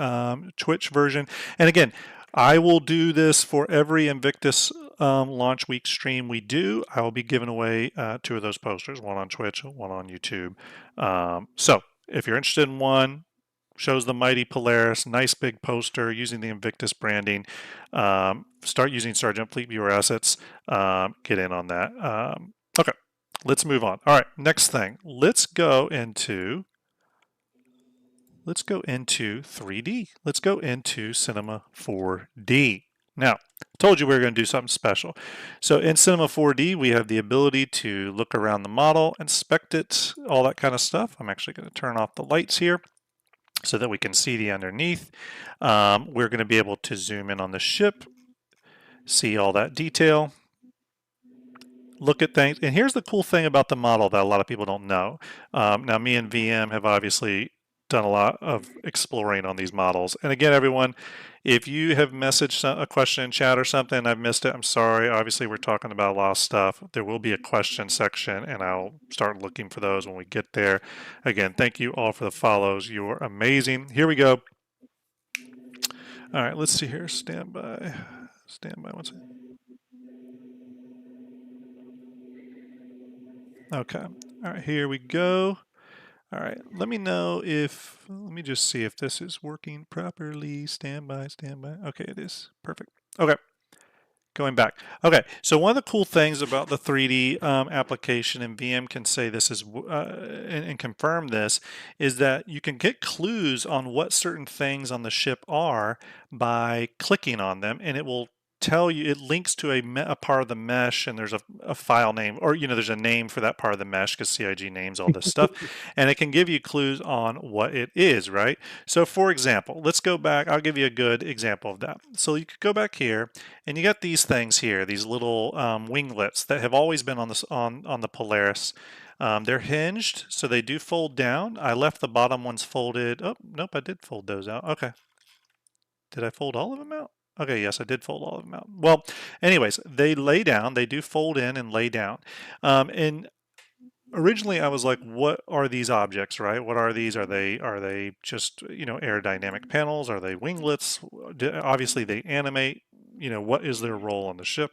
Twitch version. And again, I will do this for every Invictus launch week stream we do. I will be giving away 2 of those posters, one on Twitch, one on YouTube. So if you're interested in one, shows the mighty Polaris, nice big poster using the Invictus branding. Start using STARJUMP Fleet Viewer assets. Get in on that. Okay, let's move on. All right, next thing. Let's go into 3D. Let's go into Cinema 4D. Now, I told you we were going to do something special. So in Cinema 4D, we have the ability to look around the model, inspect it, all that kind of stuff. I'm actually going to turn off the lights here so that we can see the underneath. We're going to be able to zoom in on the ship, see all that detail, look at things. And here's the cool thing about the model that a lot of people don't know. Now, me and VM have obviously done a lot of exploring on these models. And again, everyone, if you have messaged a question in chat or something and I've missed it, I'm sorry. Obviously, we're talking about a lot of stuff. There will be a question section, and I'll start looking for those when we get there. Again, thank you all for the follows. You are amazing. Here we go. All right, let's see here. Stand by. Stand by. One second. Okay. All right, here we go. All right, let me know if, let me just see if this is working properly. Stand by, stand by. Okay, it is. Perfect. Okay, going back. Okay, so one of the cool things about the 3D application, and VM can say this is, and confirm this, is that you can get clues on what certain things on the ship are by clicking on them, and it will tell you, it links to a part of the mesh, and there's a file name, or there's a name for that part of the mesh, because CIG names all this stuff, and it can give you clues on what it is, right? So for example, let's go back. I'll give you a good example of that. So you could go back here, and you got these things here, these little winglets that have always been on this on the Polaris. They're hinged, so they do fold down. I left the bottom ones folded. Oh, nope, I did fold those out. Okay. Did I fold all of them out? Okay, yes, I did fold all of them out. Well, anyways, they lay down. They do fold in and lay down. And originally I was like, what are these objects, right? What are these? Are they just, aerodynamic panels? Are they winglets? Obviously they animate. What is their role on the ship?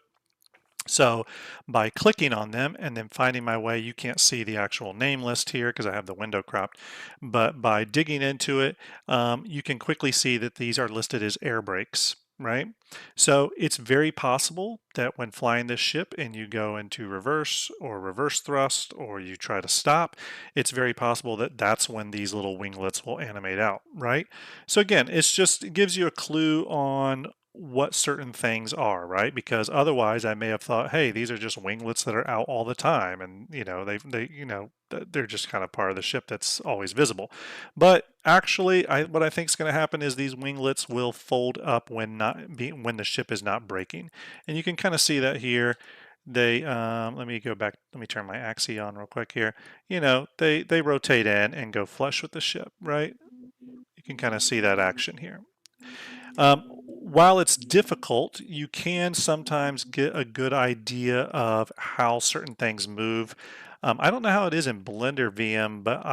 So by clicking on them and then finding my way, you can't see the actual name list here because I have the window cropped, but by digging into it, you can quickly see that these are listed as air brakes, right? So it's very possible that when flying this ship and you go into reverse or reverse thrust or you try to stop, it's very possible that that's when these little winglets will animate out, right? So again, it gives you a clue on what certain things are, right? Because otherwise I may have thought, hey, these are just winglets that are out all the time, and they're just kind of part of the ship that's always visible. But actually, what I think is going to happen is these winglets will fold up when the ship is not braking, and you can kind of see that here. They let me go back. Let me turn my axis on real quick here. They rotate in and go flush with the ship, right? You can kind of see that action here. While it's difficult, you can sometimes get a good idea of how certain things move. I don't know how it is in Blender VM, but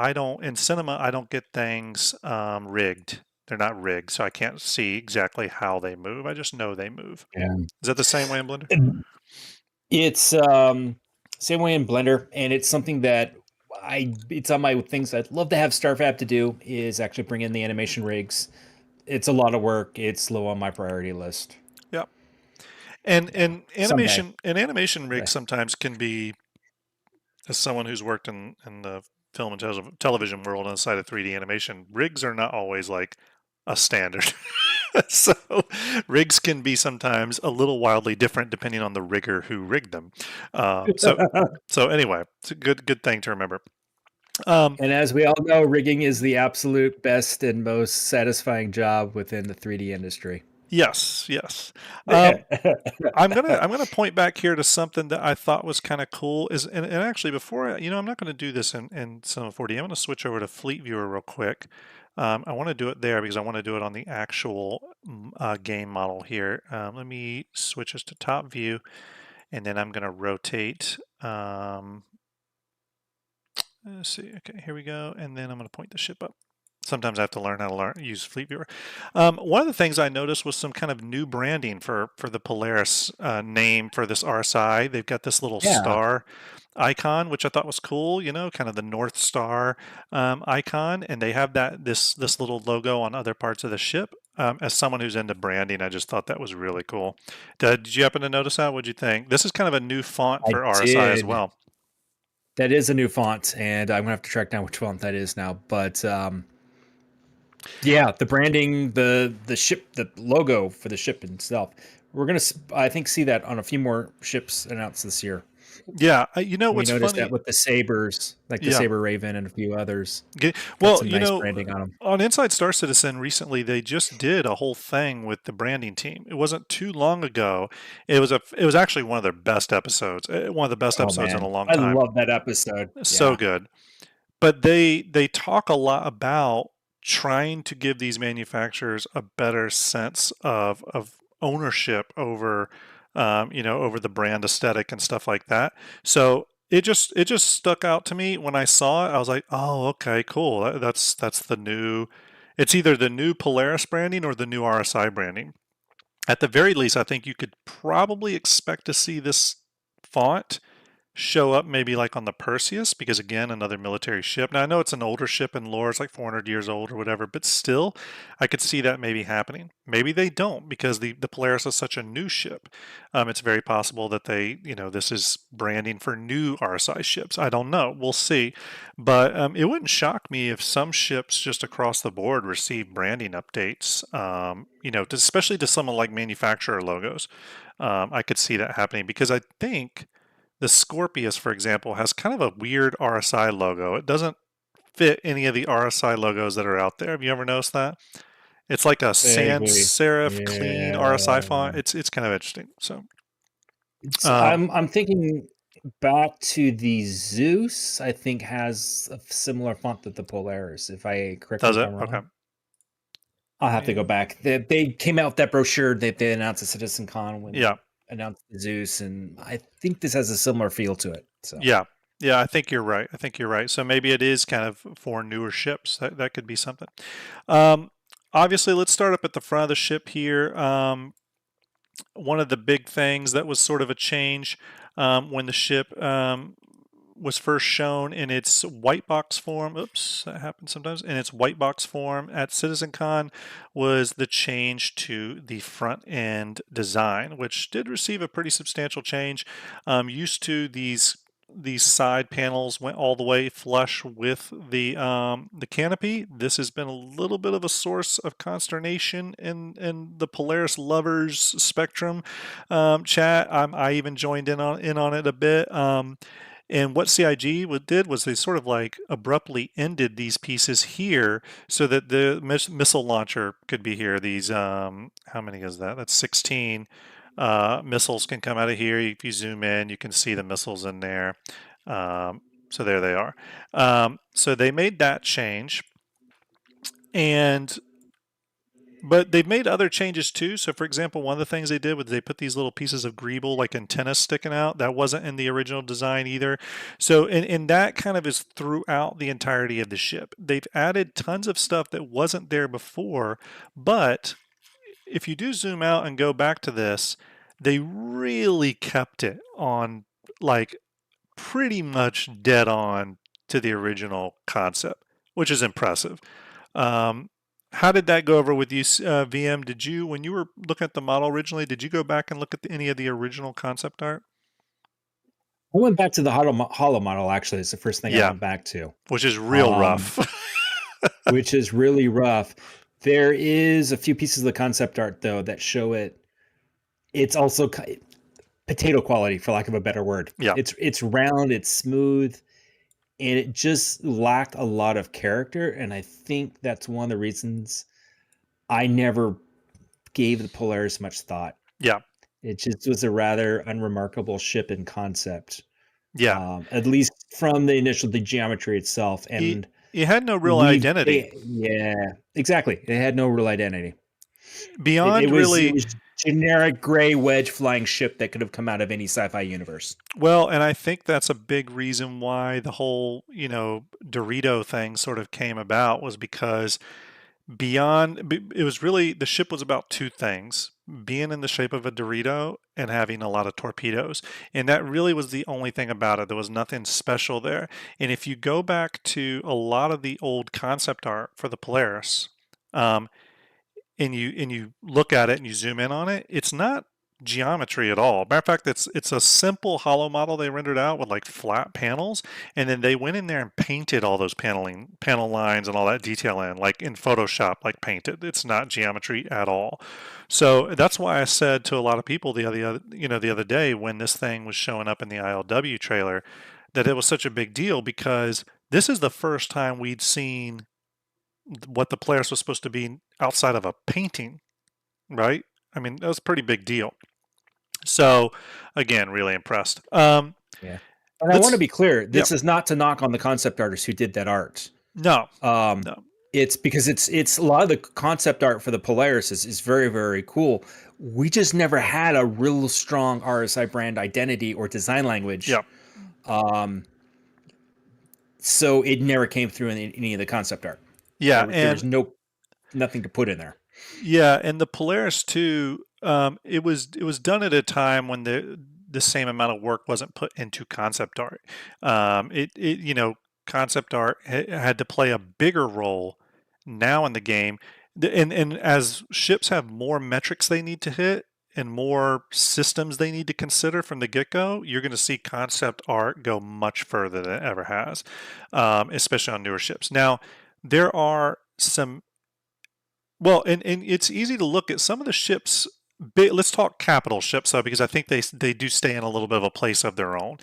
in Cinema, I don't get things rigged. They're not rigged, so I can't see exactly how they move. I just know they move. Yeah. Is that the same way in Blender? It's same way in Blender, and it's something that it's on my things I'd love to have StarFab to do is actually bring in the animation rigs. It's a lot of work. It's low on my priority list. Yeah. And Yeah. Someday. animation rigs sometimes can be, as someone who's worked in the film and television world on the side of 3D animation, rigs are not always like a standard. So rigs can be sometimes a little wildly different depending on the rigger who rigged them. So anyway, it's a good thing to remember. And as we all know, rigging is the absolute best and most satisfying job within the 3D industry. Yes, yes. I'm gonna point back here to something that I thought was kind of cool. And actually before I'm not going to do this in Cinema 4D. I'm going to switch over to Fleet Viewer real quick. I want to do it there because I want to do it on the actual game model here. Let me switch this to top view, and then I'm going to rotate. Let's see. Okay, here we go, and then I'm going to point the ship up. sometimes I have to learn how to use Fleet Viewer. One of the things I noticed was some kind of new branding for the Polaris name for this RSI. They've got this little Yeah, star icon, which I thought was cool. You know, kind of the North Star icon, and they have this little logo on other parts of the ship. As someone who's into branding, I just thought that was really cool. Did you happen to notice that? What'd you think? This is kind of a new font I for RSI as did. well. That is a new font, and I'm gonna have to track down which font that is now. But yeah, the branding, the ship, the logo for the ship itself. We're gonna, I think, see that on a few more ships announced this year. Yeah, you know We what's noticed that funny? with the Sabers, like the Yeah. Saber Raven and a few others, got Well, some nice branding on them. on Inside Star Citizen recently, they just did a whole thing with the branding team. It wasn't too long ago. It was actually one of their best episodes. One of the best Oh episodes in a man, long I time. love that episode. So Yeah. good. But they talk a lot about trying to give these manufacturers a better sense of ownership over over the brand aesthetic and stuff like that. So it just stuck out to me when I saw it. I was like, oh, okay, cool. That's the new. It's either the new Polaris branding or the new RSI branding. At the very least, I think you could probably expect to see this font show up maybe like on the Perseus, because again, another military ship. Now I know it's an older ship in lore, it's like 400 years old or whatever, but still, I could see that maybe happening. Maybe they don't, because the Polaris is such a new ship. It's very possible that this is branding for new RSI ships. I don't know. We'll see. But it wouldn't shock me if some ships just across the board receive branding updates, especially to someone like manufacturer logos. I could see that happening because I think the Scorpius, for example, has kind of a weird RSI logo. It doesn't fit any of the RSI logos that are out there. Have you ever noticed that? It's like a sans Vaguely. serif clean RSI font. Yeah. It's kind of interesting. So, It's, um, I'm thinking back to the Zeus. I think has a similar font to the Polaris. If I correct me does if it? I'm Okay. wrong. I'll have to go back. They came out with that brochure that they announced at Citizen Con when Yeah. they announced the Zeus, and I think this has a similar feel to it. So Yeah. Yeah, I think you're right. I think you're right. So maybe it is kind of for newer ships. That could be something. Um, Obviously, let's start up at the front of the ship here. One of the big things that was sort of a change when the ship was first shown in its white box form. Oops, that happens sometimes. In its white box form at CitizenCon was the change to the front end design, which did receive a pretty substantial change. Used to these side panels went all the way flush with the canopy. This has been a little bit of a source of consternation in the Polaris lovers spectrum chat. I even joined in on it a bit. And what CIG did was they sort of like abruptly ended these pieces here so that the missile launcher could be here. These how many is that? That's 16. Missiles can come out of here. If you zoom in, you can see the missiles in there. So there they are. So they made that change, but they've made other changes too. So, for example, one of the things they did was they put these little pieces of greeble, like antennas sticking out. That wasn't in the original design either. So, and that kind of is throughout the entirety of the ship. They've added tons of stuff that wasn't there before, but if you do zoom out and go back to this, they really kept it on like pretty much dead on to the original concept, which is impressive. Um, how did that go over with you, VM? Did you, when you were looking at the model originally, did you go back and look at any of the original concept art? I went back to the hollow model. Actually, it's the first thing I Yeah, went back to, which is real um, rough. which is really rough. There is a few pieces of the concept art though that show it. It's also potato quality, for lack of a better word. Yeah, It's round, it's smooth, and it just lacked a lot of character. And I think that's one of the reasons I never gave the Polaris much thought. yeah, It just was a rather unremarkable ship in concept, yeah. at least from the geometry itself. It, And it had no real we've, identity yeah, exactly. It had no real identity. It beyond was, it really. was generic gray wedge flying ship that could have come out of any sci-fi universe. Well, and I think that's a big reason why the whole, Dorito thing sort of came about was because it was really the ship was about two things: being in the shape of a Dorito and having a lot of torpedoes. And that really was the only thing about it. There was nothing special there. And if you go back to a lot of the old concept art for the Polaris, um, and you look at it and you zoom in on it, it's not geometry at all. Matter of fact, it's a simple hollow model they rendered out with like flat panels, and then they went in there and painted all those panel lines and all that detail in, like in Photoshop, like painted. It's not geometry at all. So that's why I said to a lot of people the other day when this thing was showing up in the ILW trailer that it was such a big deal, because this is the first time we'd seen what the Polaris was supposed to be outside of a painting, right? I mean, that was a pretty big deal. So, again, really impressed. Yeah. And I want to be clear, yeah, this is not to knock on the concept artists who did that art. no, Um, no, it's because it's a lot of the concept art for the Polaris is very, very cool. We just never had a real strong RSI brand identity or design language. yeah, Um, so it never came through in any of the concept art. yeah, There was nothing to put in there. yeah, and the Polaris too. It was done at a time when the same amount of work wasn't put into concept art. Concept art had to play a bigger role now in the game, and as ships have more metrics they need to hit and more systems they need to consider from the get-go, you're going to see concept art go much further than it ever has, especially on newer ships. Now, there are some well, and it's easy to look at some of the ships. Let's talk capital ships, though, because I think they do stay in a little bit of a place of their own.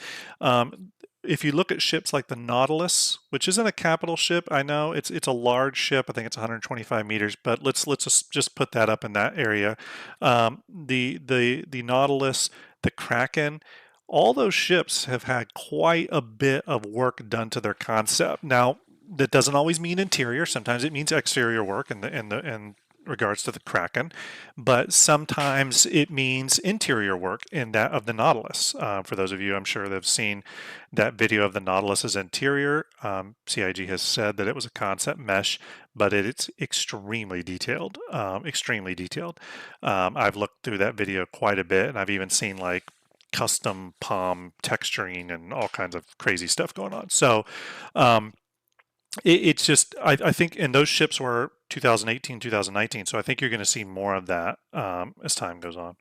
If you look at ships like the Nautilus, which isn't a capital ship, I know it's a large ship. I think it's 125 meters, but let's just put that up in that area. The Nautilus, the Kraken, all those ships have had quite a bit of work done to their concept. Now, that doesn't always mean interior. Sometimes it means exterior work in regards to the Kraken, but sometimes it means interior work in that of the Nautilus. For those of you, I'm sure, that have seen that video of the Nautilus's interior, CIG has said that it was a concept mesh, but it's extremely detailed. Extremely detailed. I've looked through that video quite a bit, and I've even seen like custom palm texturing and all kinds of crazy stuff going on. So, it's just I think, and those ships were 2018, 2019, so I think you're going to see more of that as time goes on.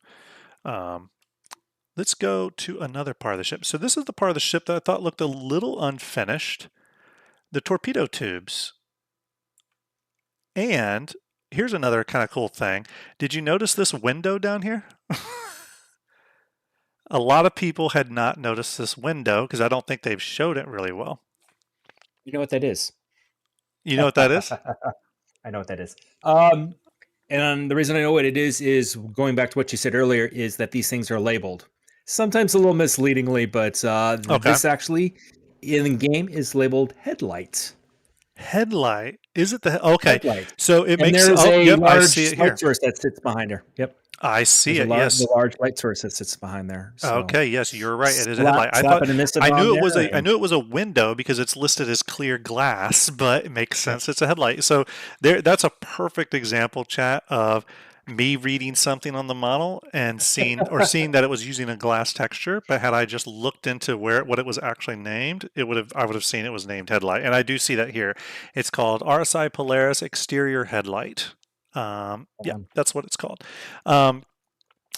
Let's go to another part of the ship. So this is the part of the ship that I thought looked a little unfinished: the torpedo tubes. And here's another kind of cool thing. Did you notice this window down here? A lot of people had not noticed this window because I don't think they've showed it really well. You know what that is? You know what that is? I know what that is. And the reason I know what it is going back to what you said earlier, is that these things are labeled. Sometimes a little misleadingly, but Okay. this actually in the game is labeled headlight. Headlight? Is it the okay? Headlight. So it And makes. there's Oh, a yep, I large see it here. light source that sits behind her. Yep. I see There's it. Yes. the large light source that sits behind there. So Okay. Yes, you're right. It is a headlight. I slap thought an I knew it on was there I knew it was a window because it's listed as clear glass, but it makes Yep. sense. It's a headlight. So that's a perfect example, chat, of me reading something on the model and seeing that it was using a glass texture. But had I just looked into what it was actually named, I would have seen it was named headlight. And I do see that here. It's called RSI Polaris Exterior Headlight. Yeah, that's what it's called.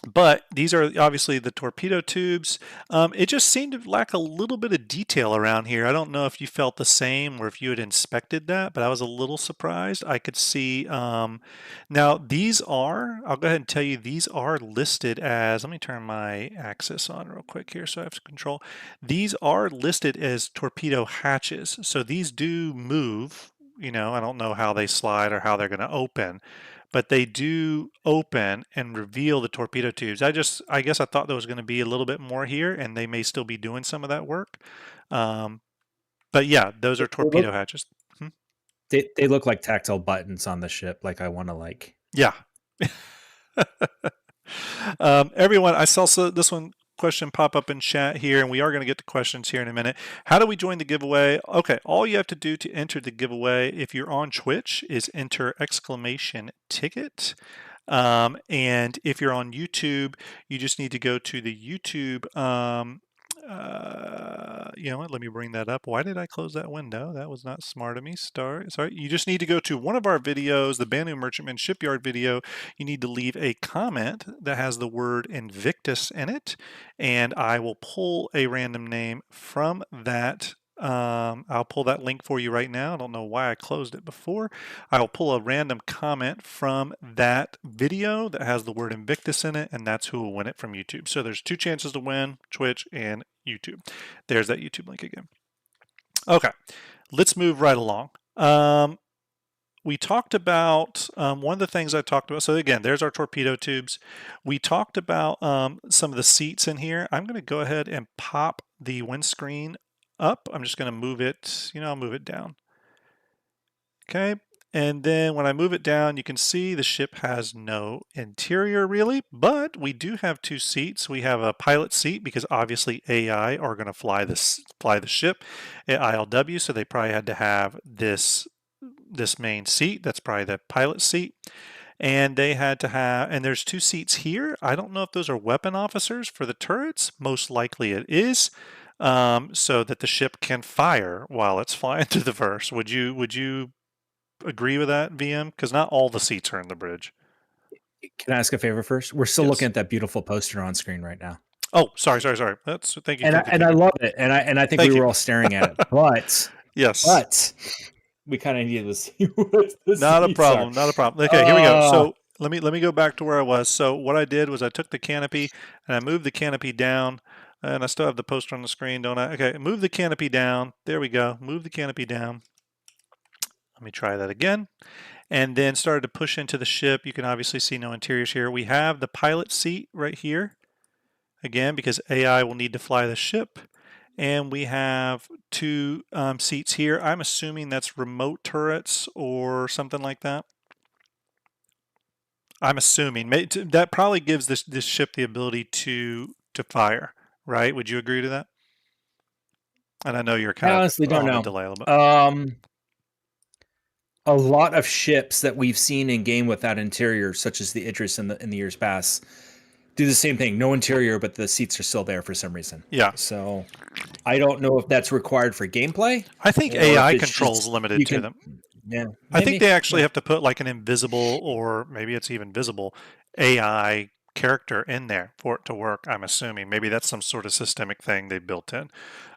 But these are obviously the torpedo tubes. It just seemed to lack a little bit of detail around here. I don't know if you felt the same or if you had inspected that, but I was a little surprised. I could see, now I'll go ahead and tell you, these are listed as, let me turn my axis on real quick here so I have to control. These are listed as torpedo hatches. So these do move. I don't know how they slide or how they're going to open, but they do open and reveal the torpedo tubes. I guess I thought there was going to be a little bit more here, and they may still be doing some of that work. But yeah, those are torpedo hatches. They look like tactile buttons on the ship, like I want to like. Yeah. Everyone, I saw this one question pop up in chat here, and we are going to get to questions here in a minute. How do we join the giveaway? Okay, all you have to do to enter the giveaway, if you're on Twitch, is enter !ticket. And if you're on YouTube, you just need to go to the YouTube. You know what? Let me bring that up. Why did I close that window? That was not smart of me. Sorry. You just need to go to one of our videos, the Banu Merchantman Shipyard video. You need to leave a comment that has the word Invictus in it, and I will pull a random name from that. I'll pull that link for you right now. I don't know why I closed it before. I'll pull a random comment from that video that has the word Invictus in it, and that's who will win it from YouTube. So there's 2 chances to win, Twitch and YouTube. There's that YouTube link again. Okay, let's move right along. We talked about one of the things I talked about. So again, there's our torpedo tubes. We talked about some of the seats in here. I'm going to go ahead and pop the windscreen up. I'm just going to move it, I'll move it down. Okay, and then when I move it down, you can see the ship has no interior really, but we do have 2 seats. We have a pilot seat because obviously AI are going to fly the ship at ILW, so they probably had to have this main seat. That's probably the pilot seat. And they had to have, and there's 2 seats here. I don't know if those are weapon officers for the turrets. Most likely it is. So that the ship can fire while it's flying through the verse. Would you agree with that, VM? Because not all the seats are in the bridge. Can I ask a favor first? We're still Yes. looking at that beautiful poster on screen right now. Oh, sorry. Thank you. And I love it, and I think we were all staring at it. But yes, but we kind of needed to see what the not a seats problem. are. Not a problem. Okay, here we go. So let me go back to where I was. So what I did was I took the canopy and I moved the canopy down. And I still have the poster on the screen, don't I? Okay, move the canopy down. There we go. Move the canopy down. Let me try that again. And then started to push into the ship. You can obviously see no interiors here. We have the pilot seat right here. Again, because AI will need to fly the ship. And we have 2 seats here. I'm assuming that's remote turrets or something like that. I'm assuming. That probably gives this ship the ability to fire, right? Would you agree to that? And I know you're kind I of honestly don't know. on a delay a little bit. A lot of ships that we've seen in game without interior, such as the Idris in the years past, do the same thing. No interior, but the seats are still there for some reason. Yeah. So I don't know if that's required for gameplay. I think AI controls limited to them. Yeah. Maybe. I think they actually have to put like an invisible, or maybe it's even visible, AI character in there for it to work. I'm assuming maybe that's some sort of systemic thing they built in.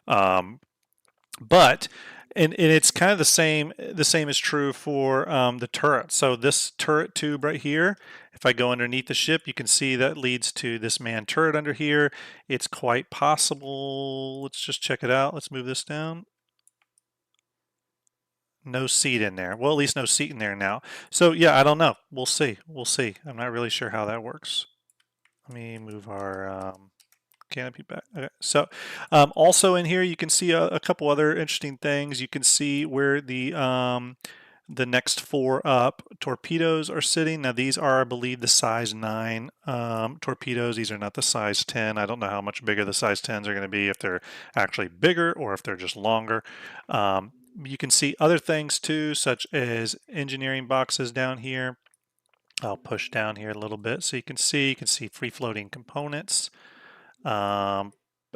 But and it's kind of the same is true for the turret. So this turret tube right here, if I go underneath the ship, you can see that leads to this manned turret under here. It's quite possible. Let's just check it out. Let's move this down. No seat in there. Well, at least no seat in there now. So yeah, I don't know. We'll see. I'm not really sure how that works. Let me move our canopy back. Okay. So also in here, you can see a couple other interesting things. You can see where the next 4 up torpedoes are sitting. Now these are, I believe, the size 9 torpedoes. These are not the size 10. I don't know how much bigger the size 10s are going to be, if they're actually bigger or if they're just longer. You can see other things too, such as engineering boxes down here. I'll push down here a little bit so you can see free-floating components. But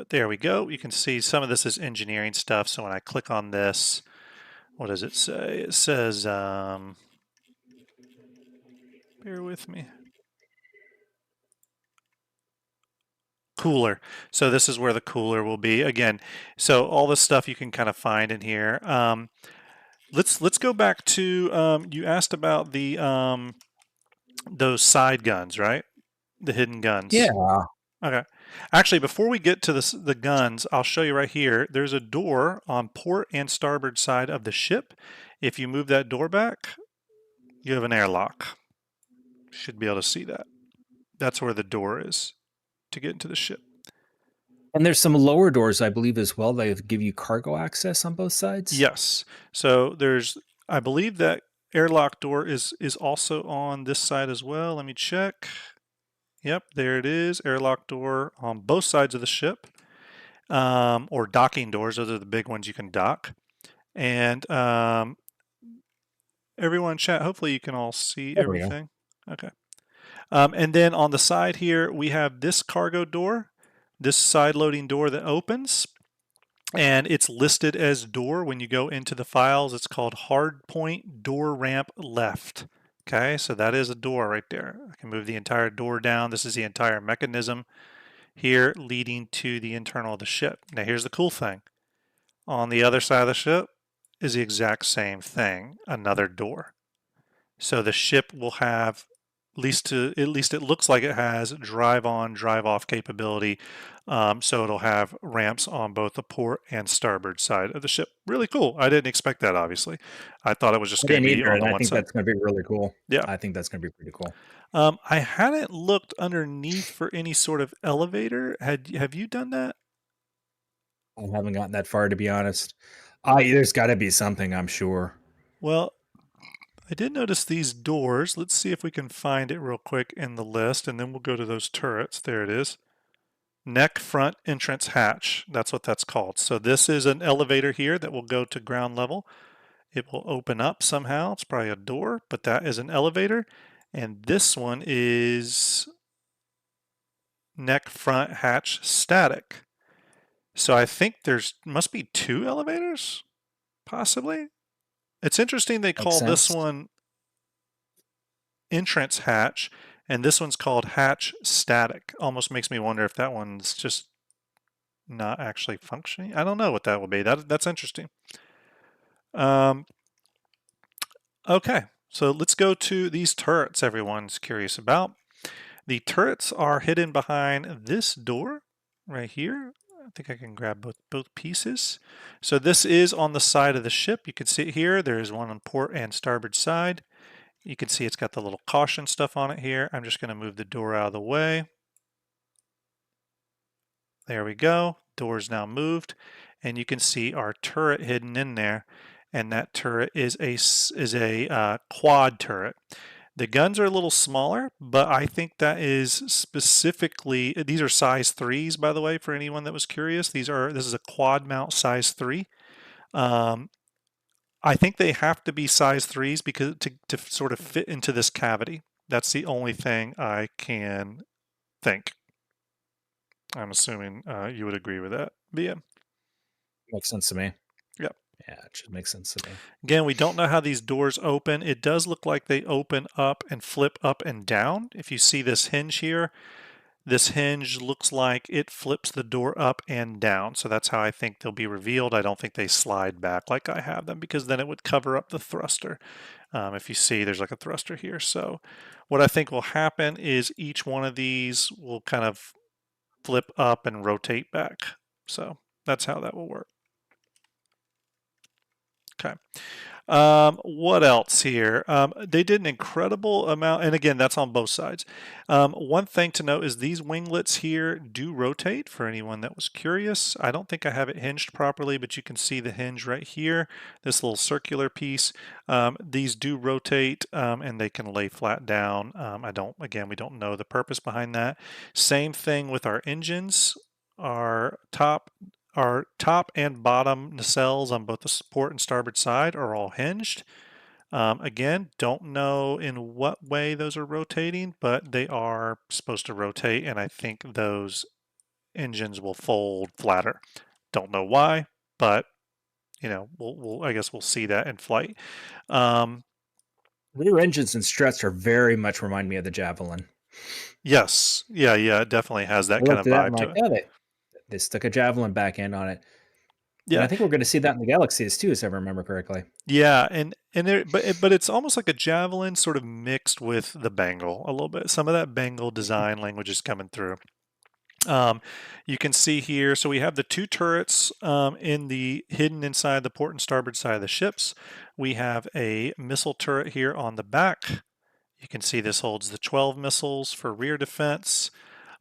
there we go. You can see some of this is engineering stuff. So when I click on this, what does it say? It says, bear with me. Cooler. So this is where the cooler will be. Again, so all this stuff you can kind of find in here. Let's go back to, you asked about the those side guns, right? The hidden guns. Yeah. Okay. Actually, before we get to the guns, I'll show you right here. There's a door on port and starboard side of the ship. If you move that door back, you have an airlock. Should be able to see that. That's where the door is to get into the ship. And there's some lower doors, I believe, as well, that give you cargo access on both sides. Yes. So there's, I believe that airlock door is also on this side as well. Let me check. Yep, there it is. Airlock door on both sides of the ship, or docking doors. Those are the big ones you can dock. And everyone in chat, hopefully you can all see There we go. everything. Okay. And then on the side here, we have this cargo door, this side loading door that opens. And it's listed as door when you go into the files. It's called hardpoint door ramp left. Okay, so that is a door right there. I can move the entire door down. This is the entire mechanism here leading to the internal of the ship. Now here's the cool thing. On the other side of the ship is the exact same thing, another door. So the ship will have, at least it looks like it has drive on, drive off capability. So it'll have ramps on both the port and starboard side of the ship. Really cool. I didn't expect that, obviously. I thought it was just I going to didn't be either, on and the I one think side. that's going to be really cool. Yeah. I think that's going to be pretty cool. I hadn't looked underneath for any sort of elevator. Have you done that? I haven't gotten that far, to be honest. There's got to be something, I'm sure. Well, I did notice these doors. Let's see if we can find it real quick in the list, and then we'll go to those turrets. There it is. Neck front entrance hatch. That's what that's called. So this is an elevator here that will go to ground level. It will open up somehow. It's probably a door, but that is an elevator. And this one is neck front hatch static. So I think there's must be two elevators, possibly. It's interesting they Makes call this sense. one entrance hatch and this one's called hatch static. Almost makes me wonder if that one's just not actually functioning. I don't know what that will be. That's interesting. Okay, so let's go to these turrets everyone's curious about. The turrets are hidden behind this door right here. I think I can grab both pieces. So this is on the side of the ship. You can see it here. There is one on port and starboard side. You can see it's got the little caution stuff on it here. I'm just going to move the door out of the way. There we go. Door's now moved. And you can see our turret hidden in there. And that turret is a quad turret. The guns are a little smaller, but I think that is specifically, these are size 3s, by the way, for anyone that was curious. This is a quad mount size 3. I think they have to be size 3s because to sort of fit into this cavity. That's the only thing I can think. I'm assuming you would agree with that, BM. Makes sense to me. Yep. Yeah, it should make sense to me. Again, we don't know how these doors open. It does look like they open up and flip up and down. If you see this hinge here, this hinge looks like it flips the door up and down. So that's how I think they'll be revealed. I don't think they slide back like I have them because then it would cover up the thruster. If you see, there's like a thruster here. So what I think will happen is each one of these will kind of flip up and rotate back. So that's how that will work. Okay. What else here? They did an incredible amount, and again, that's on both sides. One thing to note is these winglets here do rotate for anyone that was curious. I don't think I have it hinged properly, but you can see the hinge right here, this little circular piece. These do rotate, and they can lay flat down. Again, we don't know the purpose behind that. Same thing with our engines. Our top and bottom nacelles on both the port and starboard side are all hinged. Again, don't know in what way those are rotating, but they are supposed to rotate, and I think those engines will fold flatter. Don't know why, but you know, I guess we'll see that in flight. Rear engines and struts are very much remind me of the Javelin. Yes, yeah, it definitely has that I kind looked of at that, I'm vibe to like, it. yeah, they stuck a Javelin back end on it. And Yeah, I think we're going to see that in the Galaxies too, if I remember correctly. yeah, and there, but it's almost like a javelin sort of mixed with the Bengal a little bit. Some of that Bengal design language is coming through. You can see here, so we have the two turrets hidden inside the port and starboard side of the ships. We have a missile turret here on the back. You can see this holds the 12 missiles for rear defense.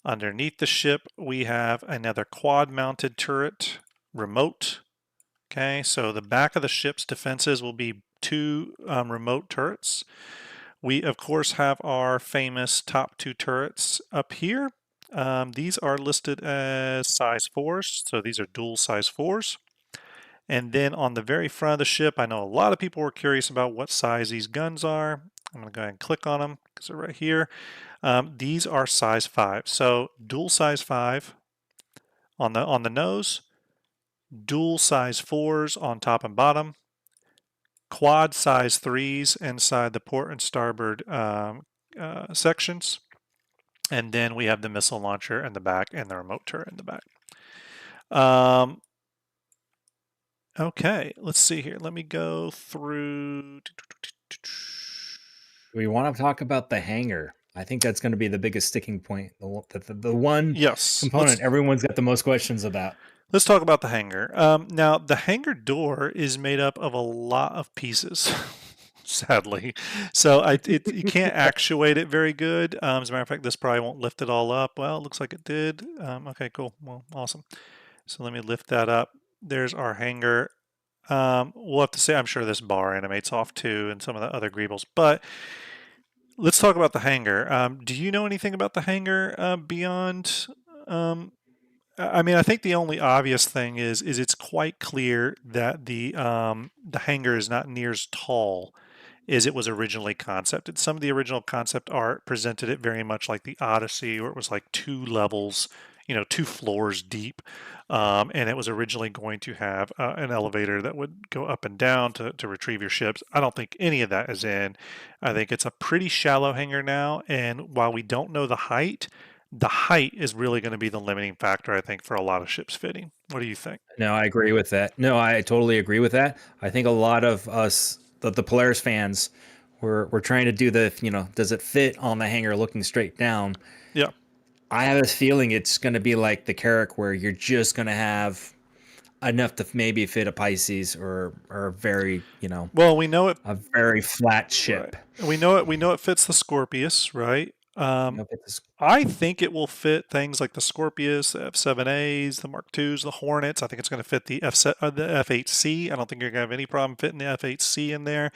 Underneath the ship, we have another quad-mounted turret, remote. Okay, so the back of the ship's defenses will be two remote turrets. We, of course, have our famous top 2 turrets up here. These are listed as size 4s, so these are dual size 4s. And then on the very front of the ship, I know a lot of people were curious about what size these guns are. I'm going to go ahead and click on them because they're right here. These are size 5. So dual size 5 on the nose, dual size 4s on top and bottom, quad size 3s inside the port and starboard sections, and then we have the missile launcher in the back and the remote turret in the back. Okay, let's see here. Let me go through. We want to talk about the hangar. I think that's going to be the biggest sticking point. The one component everyone's got the most questions about. Let's talk about the hangar. Now, the hangar door is made up of a lot of pieces, sadly. So you can't actuate it very good. As a matter of fact, this probably won't lift it all up. Well, it looks like it did. Okay, cool. Well, awesome. So let me lift that up. There's our hangar. We'll have to say, I'm sure this bar animates off too and some of the other greebles, but let's talk about the hangar. Do you know anything about the hangar beyond? I mean, I think the only obvious thing is it's quite clear that the hangar is not near as tall as it was originally concepted. Some of the original concept art presented it very much like the Odyssey, where it was like 2 levels, 2 floors deep. And it was originally going to have an elevator that would go up and down to retrieve your ships. I don't think any of that is in. I think it's a pretty shallow hangar now. And while we don't know the height is really going to be the limiting factor, I think, for a lot of ships fitting. What do you think? No, I agree with that. No, I totally agree with that. I think a lot of us, the Polaris fans, we're trying to do the, does it fit on the hangar looking straight down? Yeah. I have this feeling it's going to be like the Carrack, where you're just going to have enough to maybe fit a Pisces or very, well, we know it a very flat ship. Right. We know it fits the Scorpius, right? I think it will fit things like the Scorpius, the F7As, the Mark IIs, the Hornets. I think it's going to fit the F8C. I don't think you're going to have any problem fitting the F8C in there.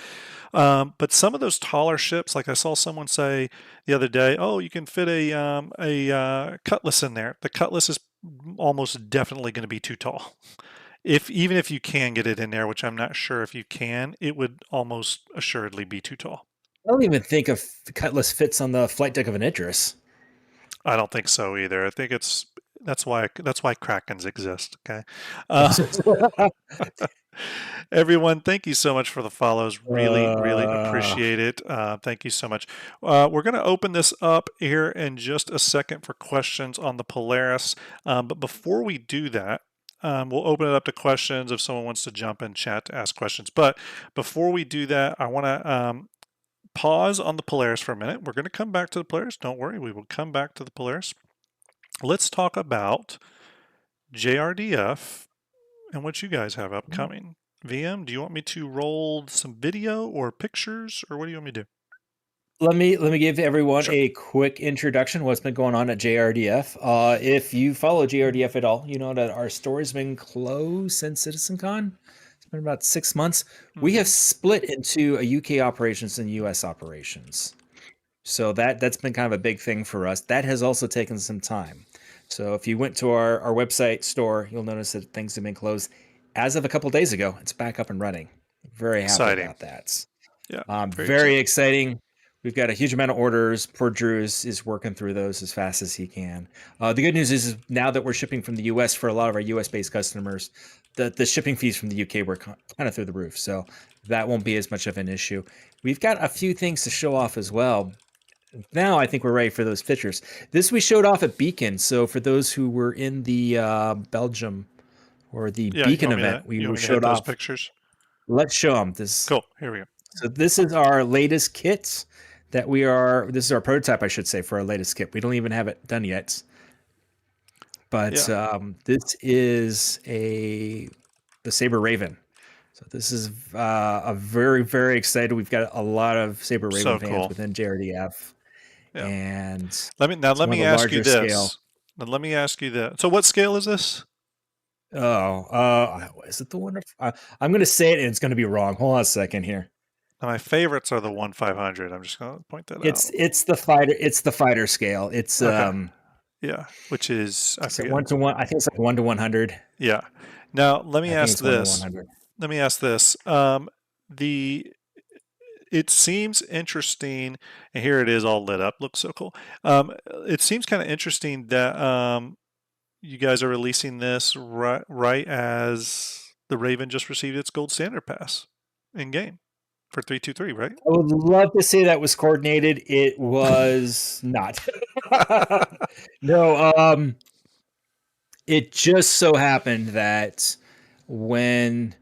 But some of those taller ships, like I saw someone say the other day, oh, you can fit a Cutlass in there. The Cutlass is almost definitely going to be too tall. Even if you can get it in there, which I'm not sure if you can, it would almost assuredly be too tall. I don't even think the Cutlass fits on the flight deck of an Idris. I don't think so either. I think that's why Krakens exist. Okay. Everyone, thank you so much for the follows. Really, really appreciate it. Thank you so much. We're going to open this up here in just a second for questions on the Polaris. But before we do that, we'll open it up to questions if someone wants to jump in chat to ask questions. But before we do that, I want to pause on the Polaris for a minute. We're going to come back to the Polaris. Don't worry, we will come back to the Polaris. Let's talk about JRDF and what you guys have upcoming. VM, do you want me to roll some video or pictures, or what do you want me to do? Let me give everyone a quick introduction. What's been going on at JRDF? If you follow JRDF at all, you know that our store's been closed since CitizenCon. It's been about 6 months. We have split into a UK operations and US operations. So that's been kind of a big thing for us. That has also taken some time. So if you went to our website store, you'll notice that things have been closed. As of a couple of days ago, it's back up and running. Very happy about that. Yeah, very exciting. We've got a huge amount of orders. Poor Drew is working through those as fast as he can. The good news is now that we're shipping from the US for a lot of our US-based customers, the shipping fees from the UK were kind of through the roof. So that won't be as much of an issue. We've got a few things to show off as well. Now I think we're ready for those pictures. This we showed off at Beacon. So for those who were in the Belgium or the Beacon event, we showed off those pictures. Let's show them this. Cool. Here we go. So this is our latest kit that this is our prototype, I should say, for our latest kit. We don't even have it done yet. But this is the Saber Raven. So this is a very, very excited. We've got a lot of Saber Raven fans within JRDF. Yeah. And let me ask you this. Let me ask you this. So what scale is this? Is it the one? I'm going to say it and it's going to be wrong. Hold on a second here. Now, my favorites are the 1/500. I'm just going to point that out. It's the fighter scale. It's Okay. Yeah, which is I is it forget. 1 to 1? I think it's like 1 to 100. Yeah. Now let me I think ask it's 1 to this. 100. Let me ask this. The it seems interesting, and here it is all lit up. Looks so cool. It seems kind of interesting that you guys are releasing this right as the Raven just received its gold standard pass in game for 323, right? I would love to say that was coordinated. It was not. No, it just so happened that when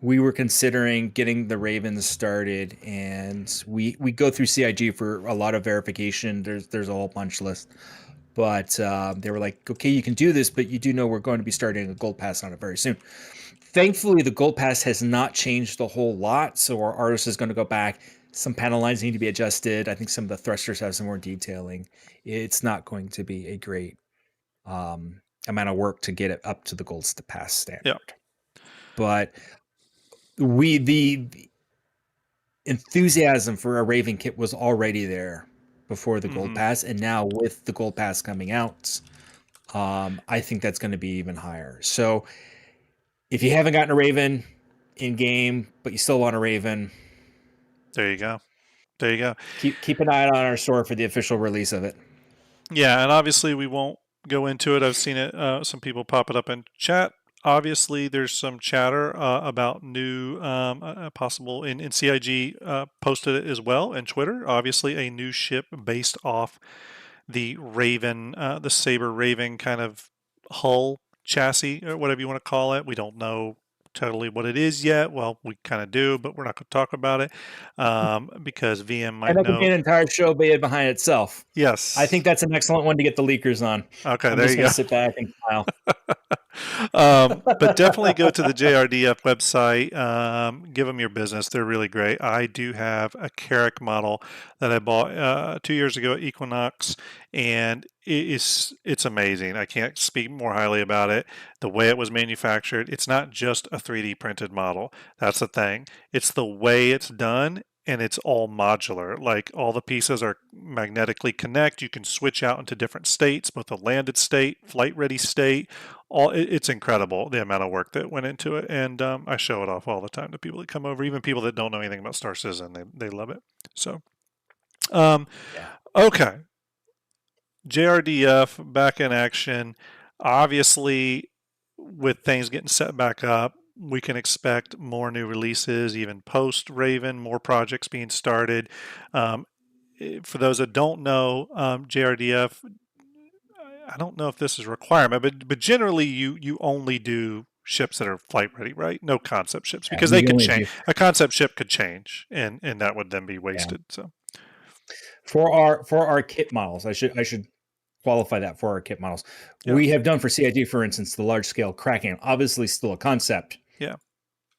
we were considering getting the Ravens started, and we go through CIG for a lot of verification. There's a whole punch list, but they were like, okay, you can do this, but you do know we're going to be starting a gold pass on it very soon. Thankfully, the gold pass has not changed a whole lot, so our artist is going to go back. Some panel lines need to be adjusted. I think some of the thrusters have some more detailing. It's not going to be a great amount of work to get it up to the gold pass standard. Yeah. But the enthusiasm for a Raven kit was already there before the gold pass, and now with the gold pass coming out, I think that's going to be even higher. So if you haven't gotten a Raven in game, but you still want a Raven, there you go. There you go. Keep an eye on our store for the official release of it. Yeah, and obviously we won't go into it. I've seen it. Some people pop it up in chat. Obviously, there's some chatter about new possible in CIG posted it as well, and Twitter. Obviously, a new ship based off the Raven, the Saber Raven kind of hull chassis or whatever you want to call it. We don't know totally what it is yet. Well, we kind of do, but we're not going to talk about it because VM might And that could be know. an entire show behind itself. I Yes. think that's an excellent one to get the leakers on. Okay, I'm there just you going go. to sit back and smile. But definitely go to the JRDF website. Give them your business. They're really great. I do have a Carrack model that I bought 2 years ago at Equinox, and it's amazing. I can't speak more highly about it. The way it was manufactured, it's not just a 3D printed model. That's the thing. It's the way it's done, and it's all modular. Like all the pieces are magnetically connect. You can switch out into different states, both a landed state, flight ready state. It's incredible the amount of work that went into it, and I show it off all the time to people that come over, even people that don't know anything about Star Citizen. They love it. So, Yeah. okay, JRDF back in action. Obviously, with things getting set back up, we can expect more new releases, even post Raven, more projects being started. For those that don't know, JRDF, I don't know if this is a requirement, but generally you only do ships that are flight ready, right? No concept ships Yeah, because they we could only change. do. A concept ship could change, and that would then be Yeah. wasted. So For our kit models, I should qualify that for our kit models. yeah, We have done for CIG, for instance, the large scale Kraken, obviously still a concept, yeah,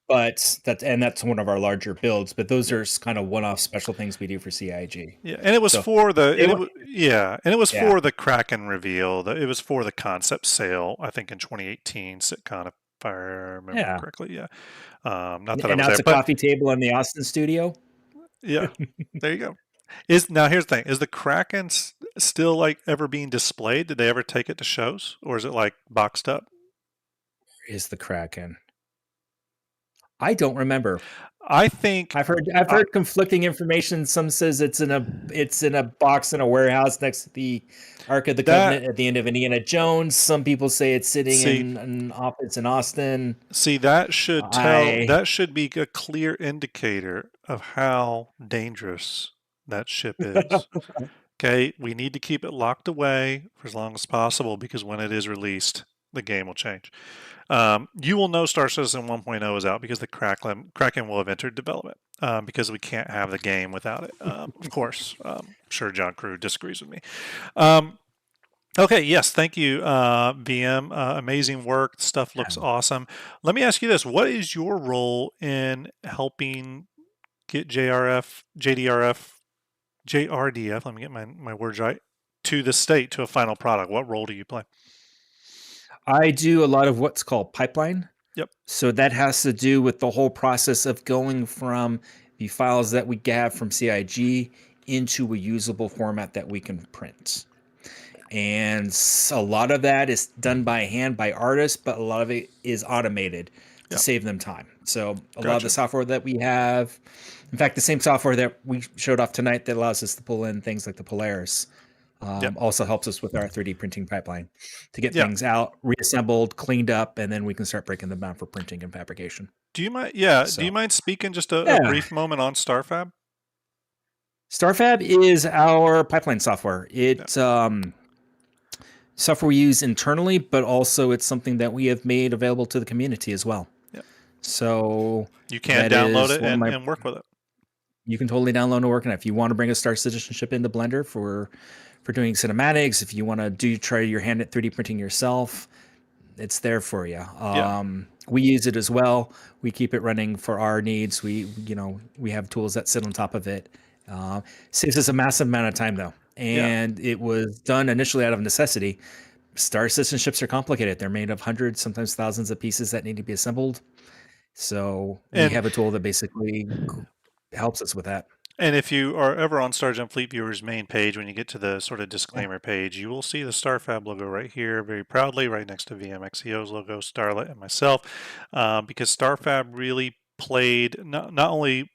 but that's one of our larger builds. But those yeah, are kind of one off special things we do for CIG. yeah. And it was So for the they were, yeah, and it was yeah, for the Kraken reveal. It was for the concept sale, I think in 2018 sitcon, if I remember yeah. correctly. Yeah, not that I And was now there, it's a but coffee table in the Austin studio. yeah, there you go. Is now here's the thing: is the Kraken still like ever being displayed? Did they ever take it to shows, or is it like boxed up? Is the Kraken? I don't remember. I think I've uh, heard conflicting information. Some says it's in a box in a warehouse next to the Ark of the that Covenant at the end of Indiana Jones. Some people say it's sitting see in an office in Austin. I that should be a clear indicator of how dangerous that ship is. Okay, we need to keep it locked away for as long as possible because when it is released, the game will change. You will know Star Citizen 1.0 is out because the Kraken will have entered development because we can't have the game without it. Of course, I'm sure John Crew disagrees with me. Um, okay, yes, thank you, VM. Amazing work. Stuff looks awesome. Let me ask you this: what is your role in helping get JRDF? Let me get my words right. To the state, to a final product. What role do you play? I do a lot of what's called pipeline. Yep. So that has to do with the whole process of going from the files that we have from CIG into a usable format that we can print. And a lot of that is done by hand by artists, but a lot of it is automated to Yeah. save them time. So a lot of the Gotcha. software that we have, in fact, the same software that we showed off tonight that allows us to pull in things like the Polaris, Yeah. also helps us with our 3D printing pipeline to get Yeah. things out, reassembled, cleaned up, and then we can start breaking them down for printing and fabrication. Do you mind? Yeah. Do you So mind speaking just a yeah, brief moment on StarFab? StarFab is our pipeline software. Yeah. Software we use internally, but also it's something that we have made available to the community as well. Yeah. So You can that download is it one of my. and work with it. You can totally download and work on it. If you want to bring a Star Citizenship into Blender for doing cinematics, if you want to try your hand at 3D printing yourself, it's there for you. Yeah. We use it as well. We keep it running for our needs. We have tools that sit on top of it. Saves us a massive amount of time though, Yeah. and it was done initially out of necessity. Star Citizenships are complicated. They're made of hundreds, sometimes thousands of pieces that need to be assembled. So we And have a tool that basically helps us with that. And if you are ever on StarJump Fleet Viewer's main page, when you get to the sort of Yeah. disclaimer page, you will see the StarFab logo right here, very proudly, right next to VMXEO's logo, Starlet, and myself, because StarFab really played not only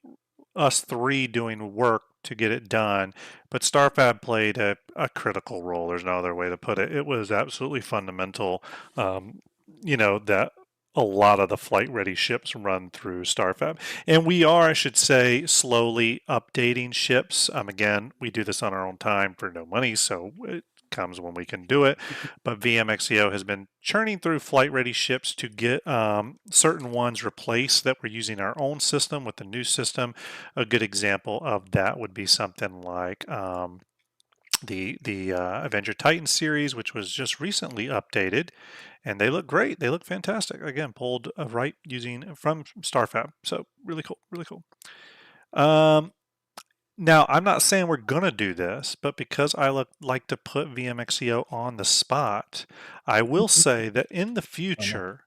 us three doing work to get it done, but StarFab played a critical role. There's no other way to put it. It was absolutely fundamental, that a lot of the flight ready ships run through StarFab. And we are, I should say, slowly updating ships. Again, we do this on our own time for no money, so it comes when we can do it. But VMXEO has been churning through flight ready ships to get certain ones replaced that we're using our own system with the new system. A good example of that would be something like the Avenger Titan series, which was just recently updated, and they look great. They look fantastic. Again, pulled right using from StarFab. So really cool, really cool. Now, I'm not saying we're gonna do this, but because I like to put VMXEO on the spot, I will say that in the Oh, no. future,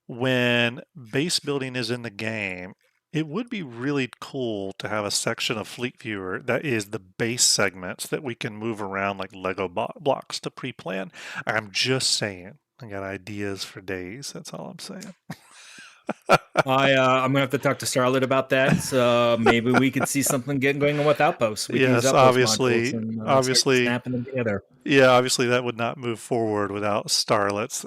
when base building is in the game, it would be really cool to have a section of Fleet Viewer that is the base segments that we can move around like Lego blocks to pre-plan. I'm just saying. I got ideas for days. That's all I'm saying. I'm gonna have to talk to Starlet about that. So maybe we could see something getting going on with Outposts. We can use Yes, Outpost modules obviously, and start obviously, snapping them together. yeah, obviously that would not move forward without Starlet's,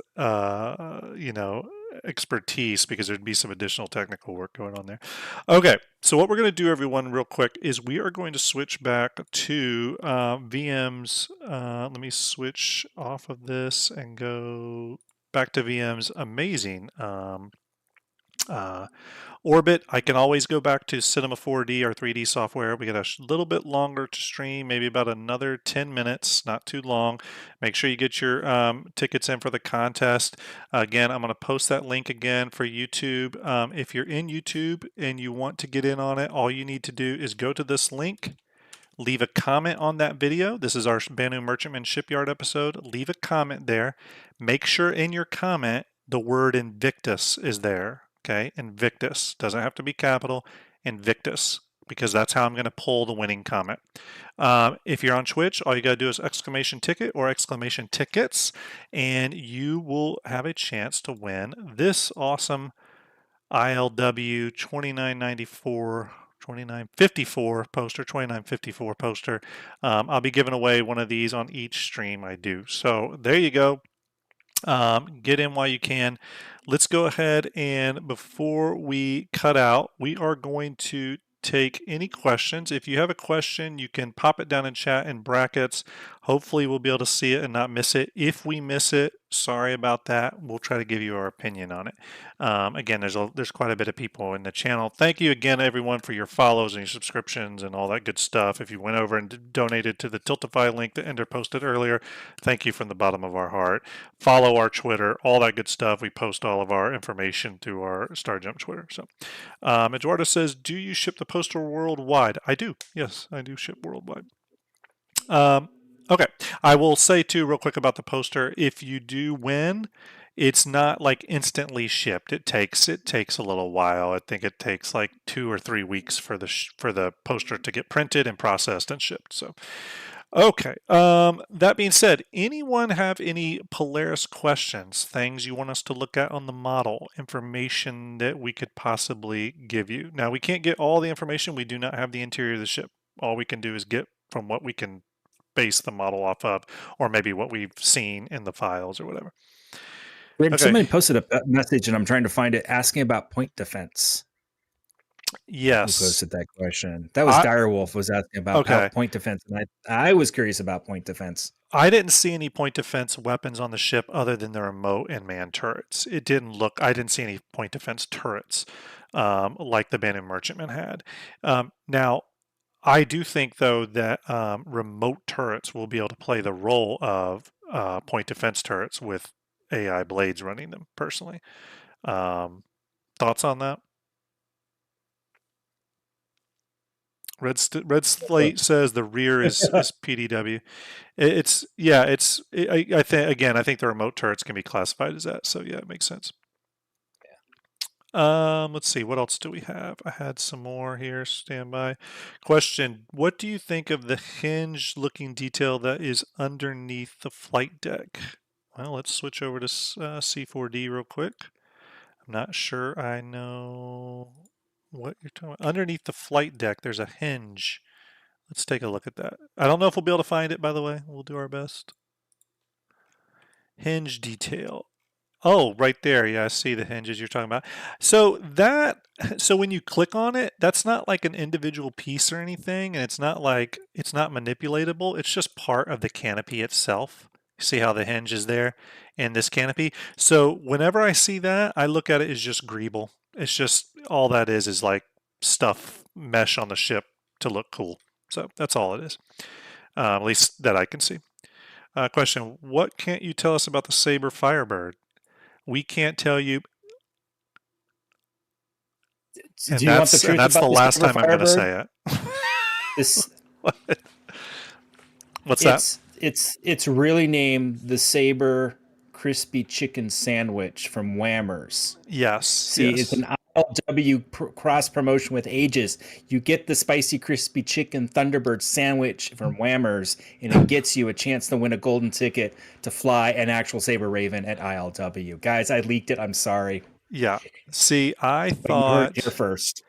expertise because there'd be some additional technical work going on there. Okay, so what we're going to do, everyone, real quick, is we are going to switch back to VM's. Let me switch off of this and go back to VM's amazing Orbit. I can always go back to Cinema 4D, our 3D software. We got a little bit longer to stream, maybe about another 10 minutes, not too long. Make sure you get your tickets in for the contest. Again, I'm going to post that link again for YouTube. If you're in YouTube and you want to get in on it, all you need to do is go to this link. Leave a comment on that video. This is our Banu Merchantman Shipyard episode. Leave a comment there. Make sure in your comment the word Invictus is there. Okay, Invictus. Doesn't have to be capital. Invictus, because that's how I'm going to pull the winning comment. If you're on Twitch, all you got to do is exclamation ticket or exclamation tickets, and you will have a chance to win this awesome ILW 2994 2954 poster, 2954 poster. I'll be giving away one of these on each stream I do. So there you go. Get in while you can. Let's go ahead and before we cut out, we are going to take any questions. If you have a question, you can pop it down in chat in brackets. Hopefully we'll be able to see it and not miss it. If we miss it, sorry about that. We'll try to give you our opinion on it. Again, there's quite a bit of people in the channel. Thank you again, everyone, for your follows and your subscriptions and all that good stuff. If you went over and donated to the Tiltify link that Ender posted earlier, thank you from the bottom of our heart. Follow our Twitter, all that good stuff. We post all of our information through our StarJump Twitter. So, Eduardo says, "Do you ship the poster worldwide?" I do. Yes, I do ship worldwide. Okay, I will say too real quick about the poster. If you do win, it's not like instantly shipped. It takes a little while. I think it takes like 2 or 3 weeks for the poster to get printed and processed and shipped. So okay. That being said, anyone have any Polaris questions, things you want us to look at on the model, information that we could possibly give you? Now, we can't get all the information. We do not have the interior of the ship. All we can do is get from what we can base the model off of, or maybe what we've seen in the files or whatever. Okay. Somebody posted a message, and I'm trying to find it, asking about point defense. Who Yes. posted that question? That was I Direwolf was asking about okay. point defense, and I was curious about point defense. I didn't see any point defense weapons on the ship other than the remote and man turrets. I didn't see any point defense turrets like the Banner Merchantman had. Now, I do think, though, that remote turrets will be able to play the role of point defense turrets with AI blades running them, personally. Thoughts on that? Red Slate says the rear is PDW. I think, again, I think the remote turrets can be classified as that. So yeah, it makes sense. Let's see, what else do we have? I had some more here. Stand by. Question: what do you think of the hinge looking detail that is underneath the flight deck? Well, let's switch over to C4D real quick. I'm not sure I know what you're talking about. Underneath the flight deck, there's a hinge. Let's take a look at that. I don't know if we'll be able to find it, by the way. We'll do our best. Hinge detail. Oh, right there. Yeah, I see the hinges you're talking about. So when you click on it, that's not like an individual piece or anything, and it's not manipulatable. It's just part of the canopy itself. See how the hinge is there in this canopy? So whenever I see that, I look at it as just greeble. It's just all that is like stuff mesh on the ship to look cool. So that's all it is, at least that I can see. Question: what can't you tell us about the Saber Firebird? We can't tell you, Do you want the truth that's about the the last Saber time I'm going to Firebird? say it. This What's that? it's really named the Saber Crispy Chicken Sandwich from Whammers. Yes, See, it's yes, an ILW cross promotion with Aegis. You get the spicy crispy chicken Thunderbird sandwich from Whammers, and it gets you a chance to win a golden ticket to fly an actual Saber Raven at ILW. Guys, I leaked it. I'm sorry, yeah. See, I but you heard it here thought, first.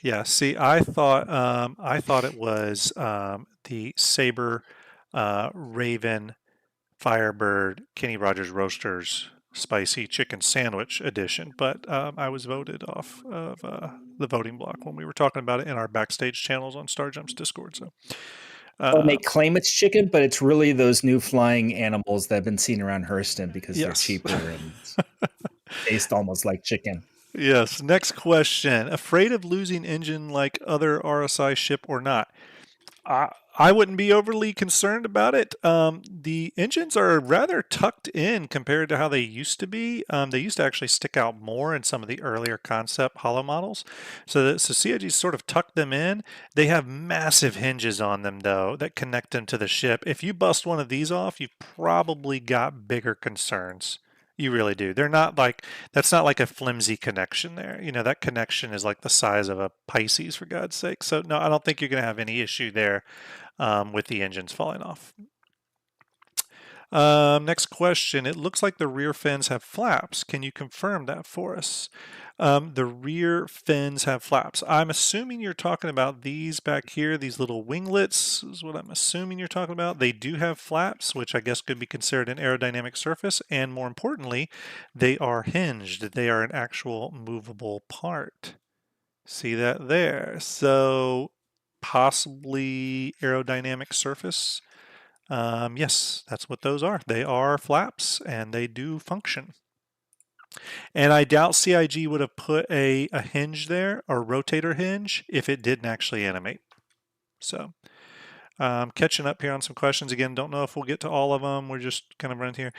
yeah. See, I thought it was the Saber Raven Firebird Kenny Rogers Roasters Spicy Chicken Sandwich edition, but I was voted off of the voting block when we were talking about it in our backstage channels on StarJump's Discord. So, And uh, they claim it's chicken, but it's really those new flying animals that have been seen around Hurston because they're yes. cheaper and taste almost like chicken. Yes. Next question. Afraid of losing engine like other RSI ship or not? I wouldn't be overly concerned about it. The engines are rather tucked in compared to how they used to be. They used to actually stick out more in some of the earlier concept hollow models. So CIG sort of tucked them in. They have massive hinges on them, though, that connect them to the ship. If you bust one of these off, you've probably got bigger concerns. You really do. That's not like a flimsy connection there. That connection is like the size of a Pisces, for God's sake. So, no, I don't think you're going to have any issue there with the engines falling off. Next question. It looks like the rear fins have flaps. Can you confirm that for us? The rear fins have flaps. I'm assuming you're talking about these back here, these little winglets is what I'm assuming you're talking about. They do have flaps, which I guess could be considered an aerodynamic surface, and more importantly, they are hinged. They are an actual movable part. See that there? So possibly aerodynamic surface. Yes, that's what those are. They are flaps and they do function. And I doubt CIG would have put a hinge there, or rotator hinge, if it didn't actually animate. So catching up here on some questions. Again, don't know if we'll get to all of them. We're just kind of running here.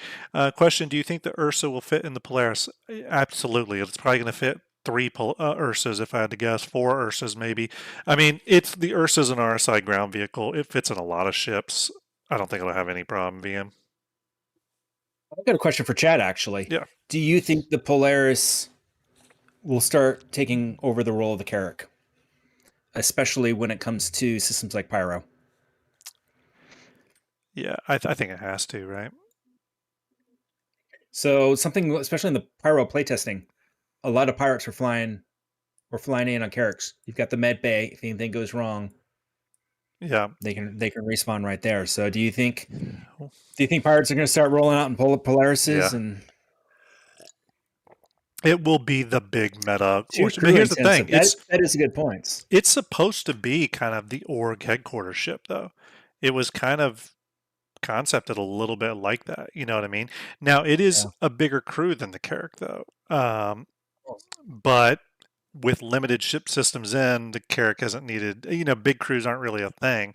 Question: do you think the Ursa will fit in the Polaris? Absolutely. It's probably going to fit 3 Ursas, if I had to guess. 4 Ursas, maybe. I mean, the Ursa's an RSI ground vehicle. It fits in a lot of ships. I don't think it'll have any problem being. I've got a question for Chad, actually. Yeah. Do you think the Polaris will start taking over the role of the Carrack, especially when it comes to systems like Pyro? Yeah, I think it has to, right? So something, especially in the Pyro playtesting, a lot of pirates were flying in on Carracks. You've got the med bay. If anything goes wrong, Yeah. they can respawn right there. So do you think pirates are going to start rolling out in Polarises Yeah. and It will be the big meta too but crew here's the thing. intensive? That is a good point. It's supposed to be kind of the org headquarters ship though. It was kind of concepted a little bit like that, you know what I mean? Now it is Yeah. a bigger crew than the Carrack though. But with limited ship systems in, the Carrack hasn't needed, big crews aren't really a thing.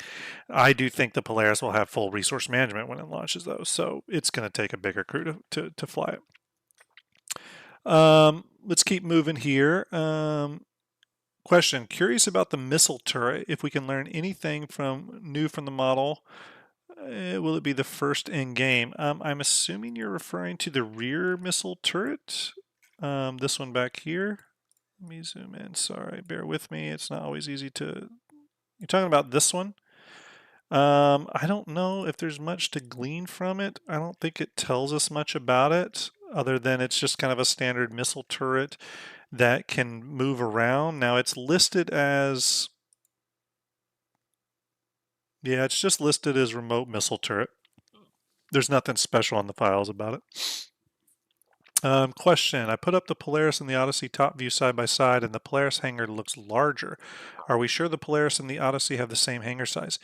I do think the Polaris will have full resource management when it launches though, so it's going to take a bigger crew to fly it. Let's keep moving here. Question, curious about the missile turret, if we can learn anything new from the model. Will it be the first in game? I'm assuming you're referring to the rear missile turret. This one back here. Let me zoom in. Sorry, bear with me. It's not always easy to. You're talking about this one? I don't know if there's much to glean from it. I don't think it tells us much about it, other than it's just kind of a standard missile turret that can move around. Now it's listed as. Yeah, it's just listed as remote missile turret. There's nothing special on the files about it. Question, I put up the Polaris and the Odyssey top view side by side, and the Polaris hangar looks larger. Are we sure the Polaris and the Odyssey have the same hangar size?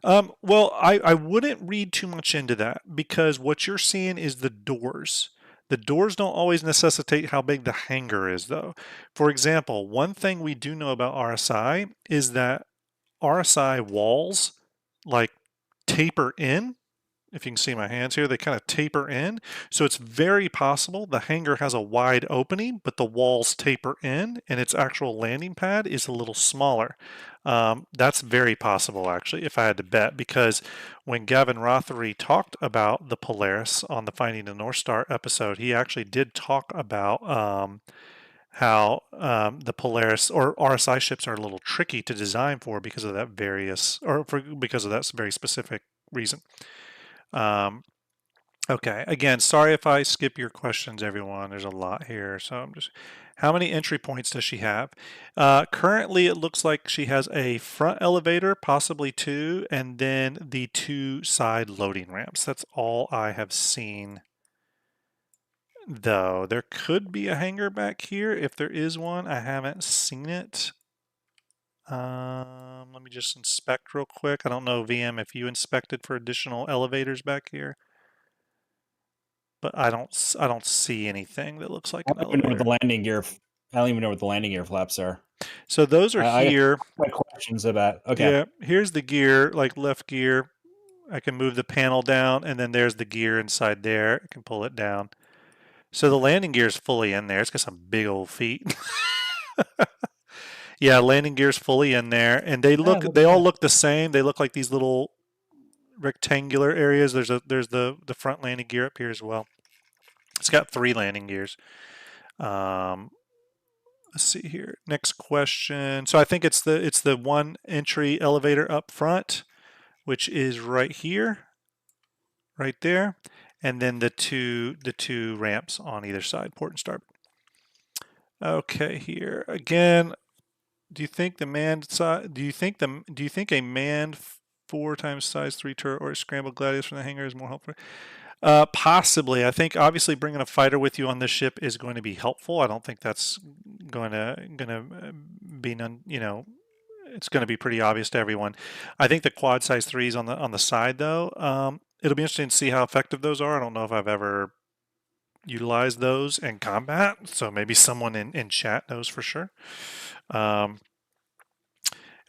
Well, I wouldn't read too much into that, because what you're seeing is the doors. The doors don't always necessitate how big the hangar is, though. For example, one thing we do know about RSI is that RSI walls like taper in. If you can see my hands here, they kind of taper in. So it's very possible the hangar has a wide opening, but the walls taper in and its actual landing pad is a little smaller. That's very possible, actually, if I had to bet, because when Gavin Rothery talked about the Polaris on the Finding the North Star episode, he actually did talk about how the Polaris or RSI ships are a little tricky to design for because of that because of that very specific reason. Okay, again, sorry if I skip your questions, everyone. There's a lot here. So how many entry points does she have? Currently, it looks like she has a front elevator, possibly two, and then the two side loading ramps. That's all I have seen, though. There could be a hangar back here. If there is one, I haven't seen it. Let me just inspect real quick. I don't know, VM, if you inspected for additional elevators back here. But I don't see anything that looks like I an don't even know what elevator. the landing gear. I don't even know what the landing gear flaps are. So those are I here. got questions about. Okay. Yeah, here's the gear, like left gear. I can move the panel down, and then there's the gear inside there. I can pull it down. So the landing gear is fully in there. It's got some big old feet. Yeah, landing gear's fully in there, and they Look at all that. look the same. They look like these little rectangular areas. There's the front landing gear up here as well. It's got 3 landing gears. Let's see here. Next question. So I think it's the one entry elevator up front, which is right here, right there, and then the two ramps on either side, port and starboard. Okay, here again. Do you think the manned size? Do you think a manned 4 times size 3 turret or a scrambled gladius from the hangar is more helpful? Possibly. I think obviously bringing a fighter with you on this ship is going to be helpful. I don't think that's going to be none. It's going to be pretty obvious to everyone. I think the quad size 3s on the side though. It'll be interesting to see how effective those are. I don't know if I've ever utilized those in combat, so maybe someone in chat knows for sure.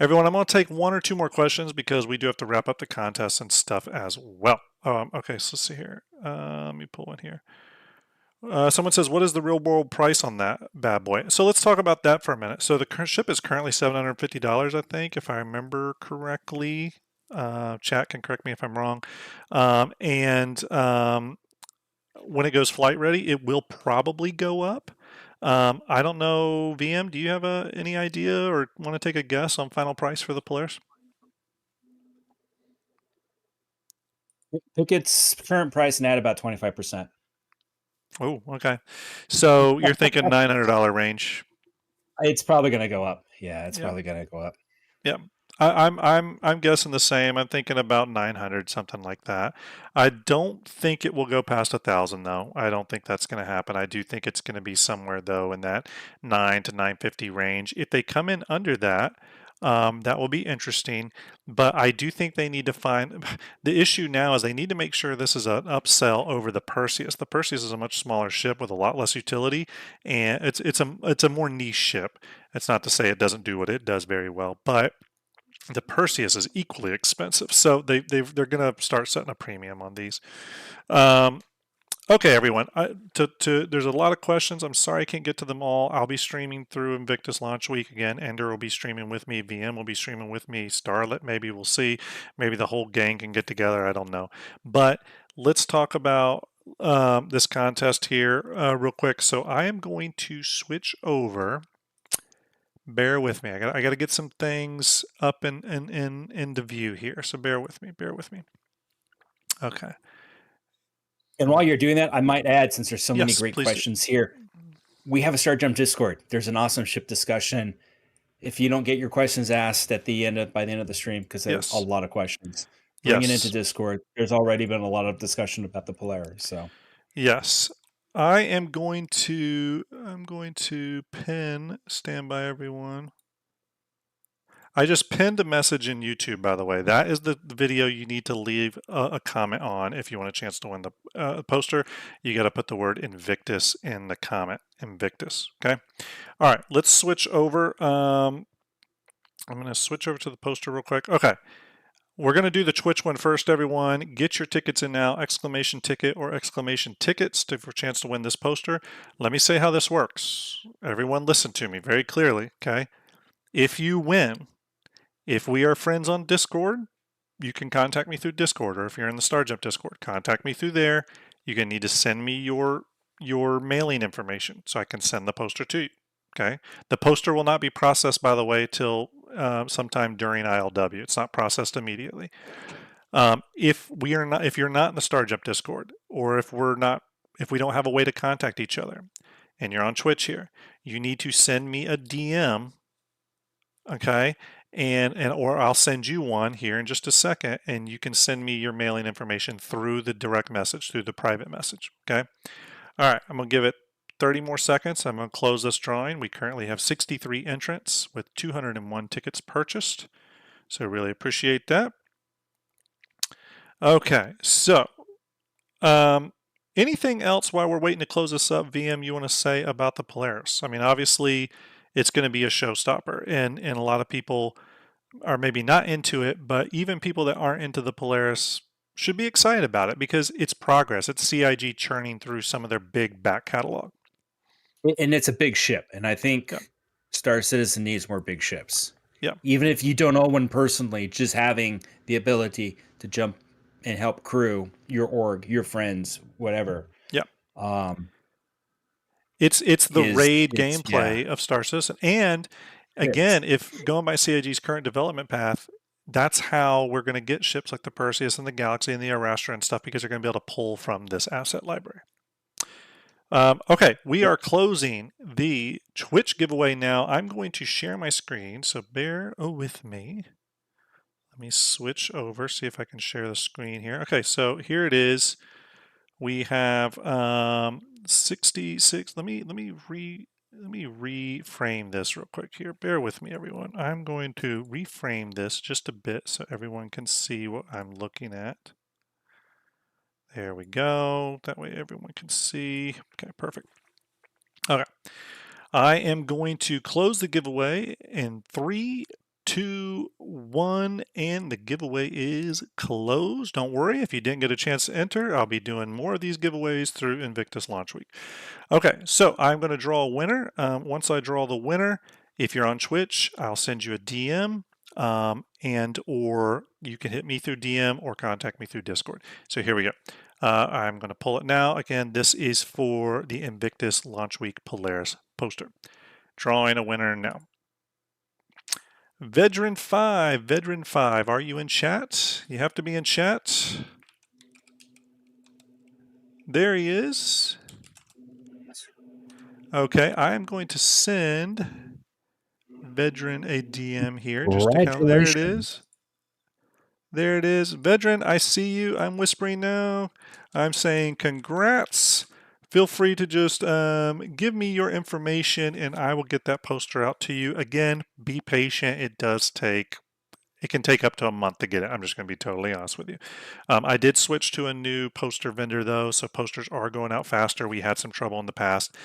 Everyone, I'm going to take 1 or 2 more questions because we do have to wrap up the contest and stuff as well. Okay, so let's see here. Let me pull in here. Someone says, what is the real world price on that bad boy? So let's talk about that for a minute. So the current ship is currently $750, I think, if I remember correctly. Chat can correct me if I'm wrong. when it goes flight ready, it will probably go up. I don't know, VM, do you have any idea or want to take a guess on final price for the Polaris? Tickets current price and add about 25%. Oh, okay. So you're thinking $900 range. It's probably going to go up. Yeah, it's Yeah. probably going to go up. Yeah. I'm guessing the same. I'm thinking about 900, something like that. I don't think it will go past 1,000 though. I don't think that's going to happen. I do think it's going to be somewhere though in that 9 to 950 range. If they come in under that, that will be interesting. But I do think they need to find the issue now is they need to make sure this is an upsell over the Perseus. The Perseus is a much smaller ship with a lot less utility, and it's a more niche ship. It's not to say it doesn't do what it does very well, but the Perseus is equally expensive, so they're going to start setting a premium on these. Okay, everyone. There's a lot of questions. I'm sorry I can't get to them all. I'll be streaming through Invictus launch week again. Ender will be streaming with me. VM will be streaming with me. Starlet, maybe we'll see. Maybe the whole gang can get together. I don't know. But let's talk about this contest here real quick. So I am going to switch over. Bear with me. I got to get some things up into view here. So bear with me. Bear with me. Okay. And while you're doing that, I might add, since there's so many Yes, great please do. questions here, we have a StarJump Discord. There's an awesome ship discussion. If you don't get your questions asked by the end of the stream, because there's a Yes. lot of questions, bring it into Yes. Discord. There's already been a lot of discussion about the Polaris. So Yes. I'm going to pin, stand by everyone. I just pinned a message in YouTube, by the way. That is the video you need to leave a comment on if you want a chance to win the poster. You got to put the word Invictus in the comment. Invictus. Okay. All right. Let's switch over. I'm going to switch over to the poster real quick. Okay. We're going to do the Twitch one first, everyone. Get your tickets in now, exclamation ticket or exclamation tickets for a chance to win this poster. Let me say how this works. Everyone listen to me very clearly, okay? If you win, if we are friends on Discord, you can contact me through Discord, or if you're in the StarJump Discord, contact me through there. You're going to need to send me your mailing information so I can send the poster to you, okay? The poster will not be processed, by the way, till sometime during ILW. It's not processed immediately. If you're not in the StarJump Discord, or if we don't have a way to contact each other, and you're on Twitch here, you need to send me a DM, okay? Or I'll send you one here in just a second, and you can send me your mailing information through the direct message, through the private message, okay? All right, I'm gonna give it 30 more seconds. I'm going to close this drawing. We currently have 63 entrants with 201 tickets purchased. So really appreciate that. Okay, so anything else while we're waiting to close this up, VM, you want to say about the Polaris? I mean, obviously, it's going to be a showstopper, and a lot of people are maybe not into it, but even people that aren't into the Polaris should be excited about it because it's progress. It's CIG churning through some of their big back catalog. and it's a big ship, and I think Yeah. Star Citizen needs more big ships. Yeah. Even if you don't know one personally, just having the ability to jump and help crew, your org, your friends, whatever. Yeah. Um, It's the raid gameplay yeah. of Star Citizen. And again, if going by CIG's current development path, that's how we're going to get ships like the Perseus and the Galaxy and the Arastra and stuff because they're going to be able to pull from this asset library. Okay, we are closing the Twitch giveaway now. I'm going to share my screen, so bear with me. Let me switch over, see if I can share the screen here. Okay, so here it is. We have 66. Let me reframe this real quick here. Bear with me, everyone. I'm going to reframe this just a bit so everyone can see what I'm looking at. There we go. That way everyone can see. Okay, perfect. Okay. I am going to close the giveaway in 3, 2, 1, and the giveaway is closed. Don't worry, if you didn't get a chance to enter, I'll be doing more of these giveaways through Invictus Launch Week. Okay, so I'm going to draw a winner. Once I draw the winner, if you're on Twitch, I'll send you a DM. and or you can hit me through DM or contact me through Discord. So here we go. I'm going to pull it now. Again, this is for the Invictus Launch Week Polaris poster. Drawing a winner now. Veteran 5, are you in chat? You have to be in chat. There he is. Okay, I am going to send Veteran a DM here. Just to count. There it is. There it is. Veteran, I see you. I'm whispering now. I'm saying congrats. Feel free to just give me your information and I will get that poster out to you. Again, be patient. It can take up to a month to get it. I'm just going to be totally honest with you. I did switch to a new poster vendor though, so posters are going out faster. We had some trouble in the past.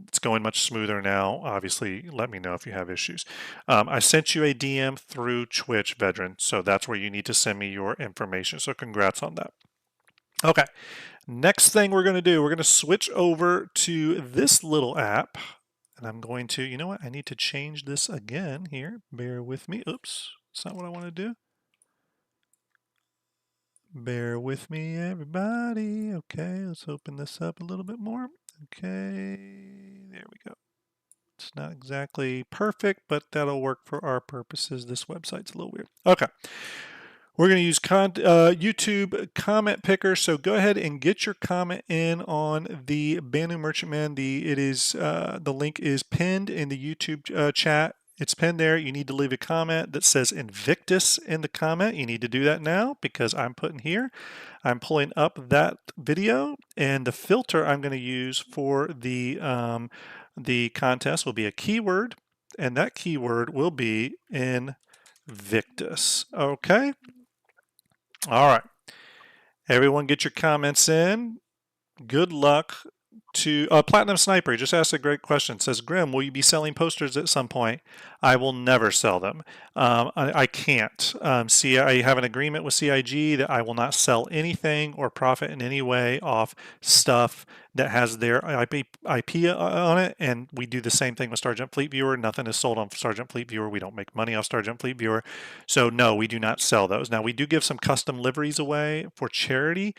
It's going much smoother now. Obviously, let me know if you have issues. I sent you a DM through Twitch, Veteran, so that's where you need to send me your information. So congrats on that. Okay, next thing we're going to do, we're going to switch over to this little app. And I'm going to, you know what? I need to change this again here. Bear with me. Oops. That's not what I want to do. Bear with me, everybody. Okay, let's open this up a little bit more. Okay, there we go. It's not exactly perfect, but that'll work for our purposes. This website's a little weird. Okay. We're going to use YouTube comment picker. So go ahead and get your comment in on the Banu Merchantman. The link is pinned in the YouTube chat. It's pinned there. You need to leave a comment that says Invictus in the comment. You need to do that now because I'm putting here. I'm pulling up that video, and the filter I'm going to use for the contest will be a keyword, and that keyword will be Invictus. Okay. All right. Everyone get your comments in. Good luck to Platinum Sniper. Just asked a great question. It says, Grim, will you be selling posters at some point? I will never sell them. I can't. I have an agreement with CIG that I will not sell anything or profit in any way off stuff that has their IP on it, and we do the same thing with STARJUMP Fleet Viewer. Nothing is sold on STARJUMP Fleet Viewer. We don't make money off STARJUMP Fleet Viewer. So no, we do not sell those. Now we do give some custom liveries away for charity,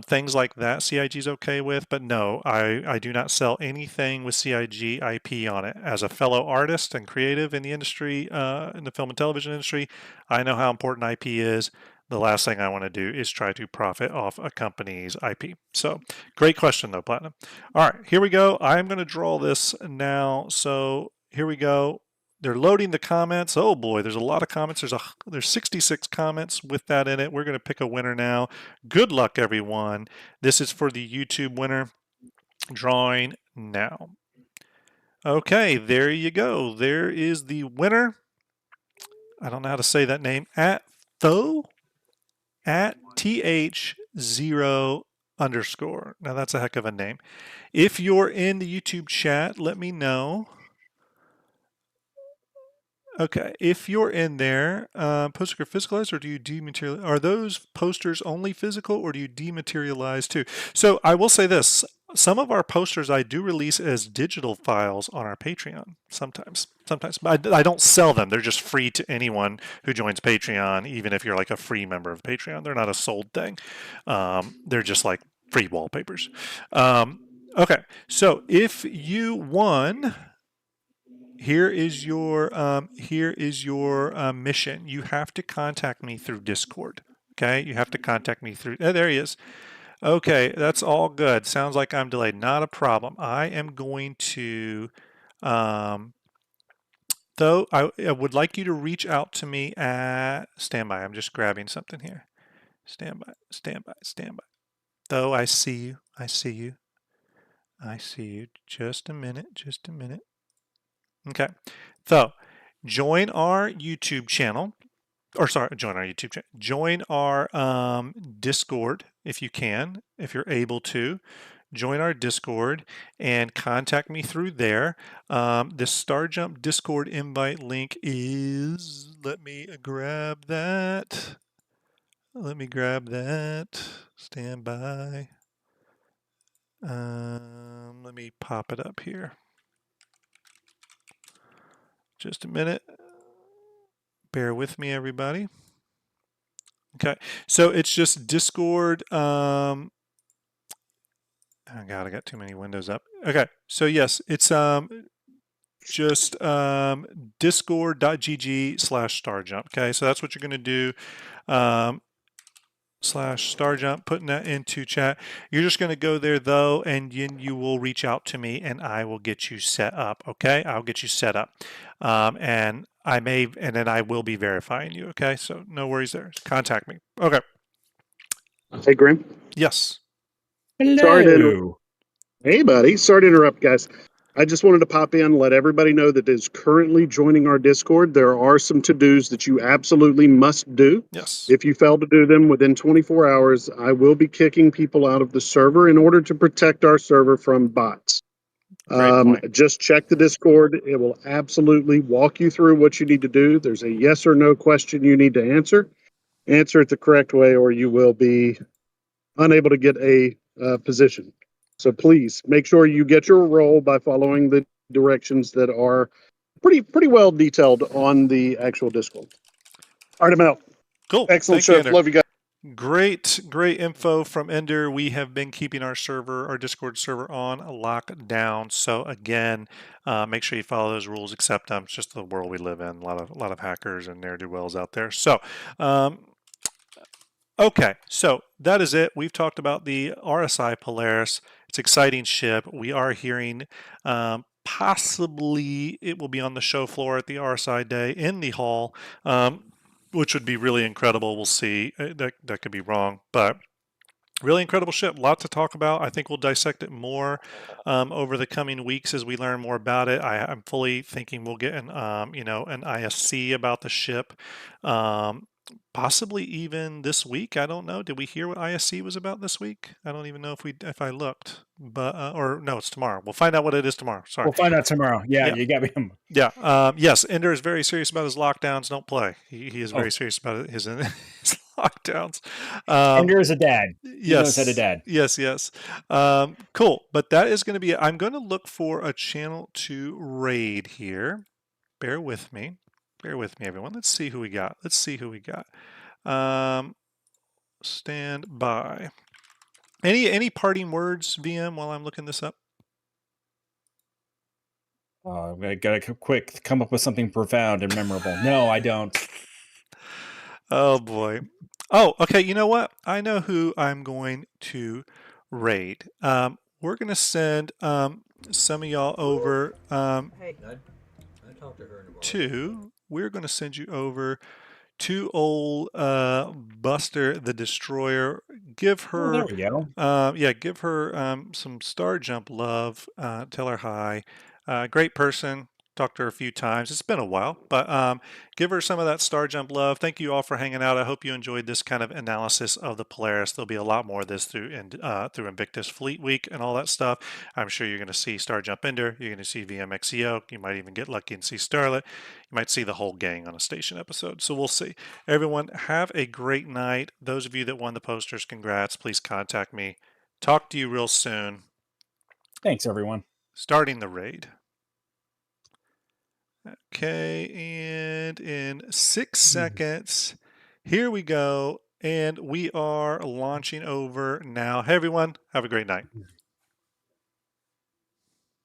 things like that CIG is okay with, but no, I do not sell anything with CIG IP on it. As a fellow artist and creative in the industry, in the film and television industry, I know how important IP is. The last thing I want to do is try to profit off a company's IP. So great question though, Platinum. All right, here we go. I'm going to draw this now. So here we go. They're loading the comments. Oh boy, there's a lot of comments. There's 66 comments with that in it. We're going to pick a winner now. Good luck, everyone. This is for the YouTube winner. Drawing now. Okay, there you go. There is the winner. I don't know how to say that name. At th0_. Now that's a heck of a name. If you're in the YouTube chat, let me know. Okay, if you're in there, posters are physicalized or do you dematerialize? Are those posters only physical or do you dematerialize too? So I will say this, some of our posters I do release as digital files on our Patreon sometimes. But I don't sell them. They're just free to anyone who joins Patreon, even if you're like a free member of Patreon. They're not a sold thing. They're just like free wallpapers. Okay, so if you won, here is your mission. You have to contact me through Discord. Okay, you have to contact me through. Oh, there he is. Okay, that's all good. Sounds like I'm delayed. Not a problem. I am going to. Though I would like you to reach out to me at standby. I'm just grabbing something here. Standby. Though I see you. I see you. Just a minute. Okay. So join our YouTube channel. Join our Discord if you can, if you're able to. Join our Discord and contact me through there. The STARJUMP Discord invite link is, let me grab that. Stand by. Let me pop it up here. Just a minute. Bear with me, everybody. Okay, so it's just Discord. Oh God, I got too many windows up. Okay, so yes, it's just discord.gg/starjump. Okay, so that's what you're going to do. /starjump, putting that into chat. You're just going to go there though, and you will reach out to me, and I will get you set up. Okay, I'll get you set up, and then I will be verifying you. Okay, so no worries there. Contact me. Okay. Hey, Grim. Yes. Hello. Sorry to interrupt. Hey, buddy. Sorry to interrupt, guys. I just wanted to pop in and let everybody know that is currently joining our Discord. There are some to-dos that you absolutely must do. Yes. If you fail to do them within 24 hours, I will be kicking people out of the server in order to protect our server from bots. Great point. Just check the Discord. It will absolutely walk you through what you need to do. There's a yes or no question you need to answer. Answer it the correct way, or you will be unable to get a position. So please make sure you get your role by following the directions that are pretty well detailed on the actual Discord. All right, I'm out. Cool. Excellent Thank you, show. Ender. Love you guys. Great info from Ender. We have been keeping our Discord server on lockdown. So again, make sure you follow those rules, accept them. It's just the world we live in. A lot of hackers and ne'er-do-wells out there. So, okay, so that is it. We've talked about the RSI Polaris. It's an exciting ship. We are hearing possibly it will be on the show floor at the RSI day in the hall. Which would be really incredible. We'll see. That could be wrong, but really incredible ship. A lot to talk about. I think we'll dissect it more over the coming weeks as we learn more about it. I'm fully thinking we'll get an an ISC about the ship. Possibly even this week. I don't know. Did we hear what ISC was about this week? I don't even know if I looked, but or no, it's tomorrow. We'll find out what it is tomorrow. Sorry. We'll find out tomorrow. Yeah, you got me. Yeah. Yes, Ender is very serious about his lockdowns. Don't play. He is very serious about his lockdowns. Ender is a dad. He knows how to Yes. dad. Yes. Cool. But that is going to be it. I'm going to look for a channel to raid here. Bear with me. Bear with me, everyone. Let's see who we got. Stand by. Any parting words, VM, while I'm looking this up? I gotta quick come up with something profound and memorable. No, I don't. Oh boy. Oh, okay. You know what? I know who I'm going to raid. We're gonna send some of y'all over we're gonna send you over to old Buster the Destroyer. Give her there we go. give her some STARJUMP love. Tell her hi. Great person. Talked to her a few times. It's been a while, but give her some of that STARJUMP love. Thank you all for hanging out. I hope you enjoyed this kind of analysis of the Polaris. There'll be a lot more of this through Invictus Fleet Week and all that stuff. I'm sure you're going to see STARJUMP Ender. You're going to see VMXEO. You might even get lucky and see Starlet. You might see the whole gang on a station episode. So we'll see. Everyone, have a great night. Those of you that won the posters, congrats. Please contact me. Talk to you real soon. Thanks, everyone. Starting the raid. Okay, and in 6 seconds, here we go, and we are launching over now. Hey, everyone, have a great night.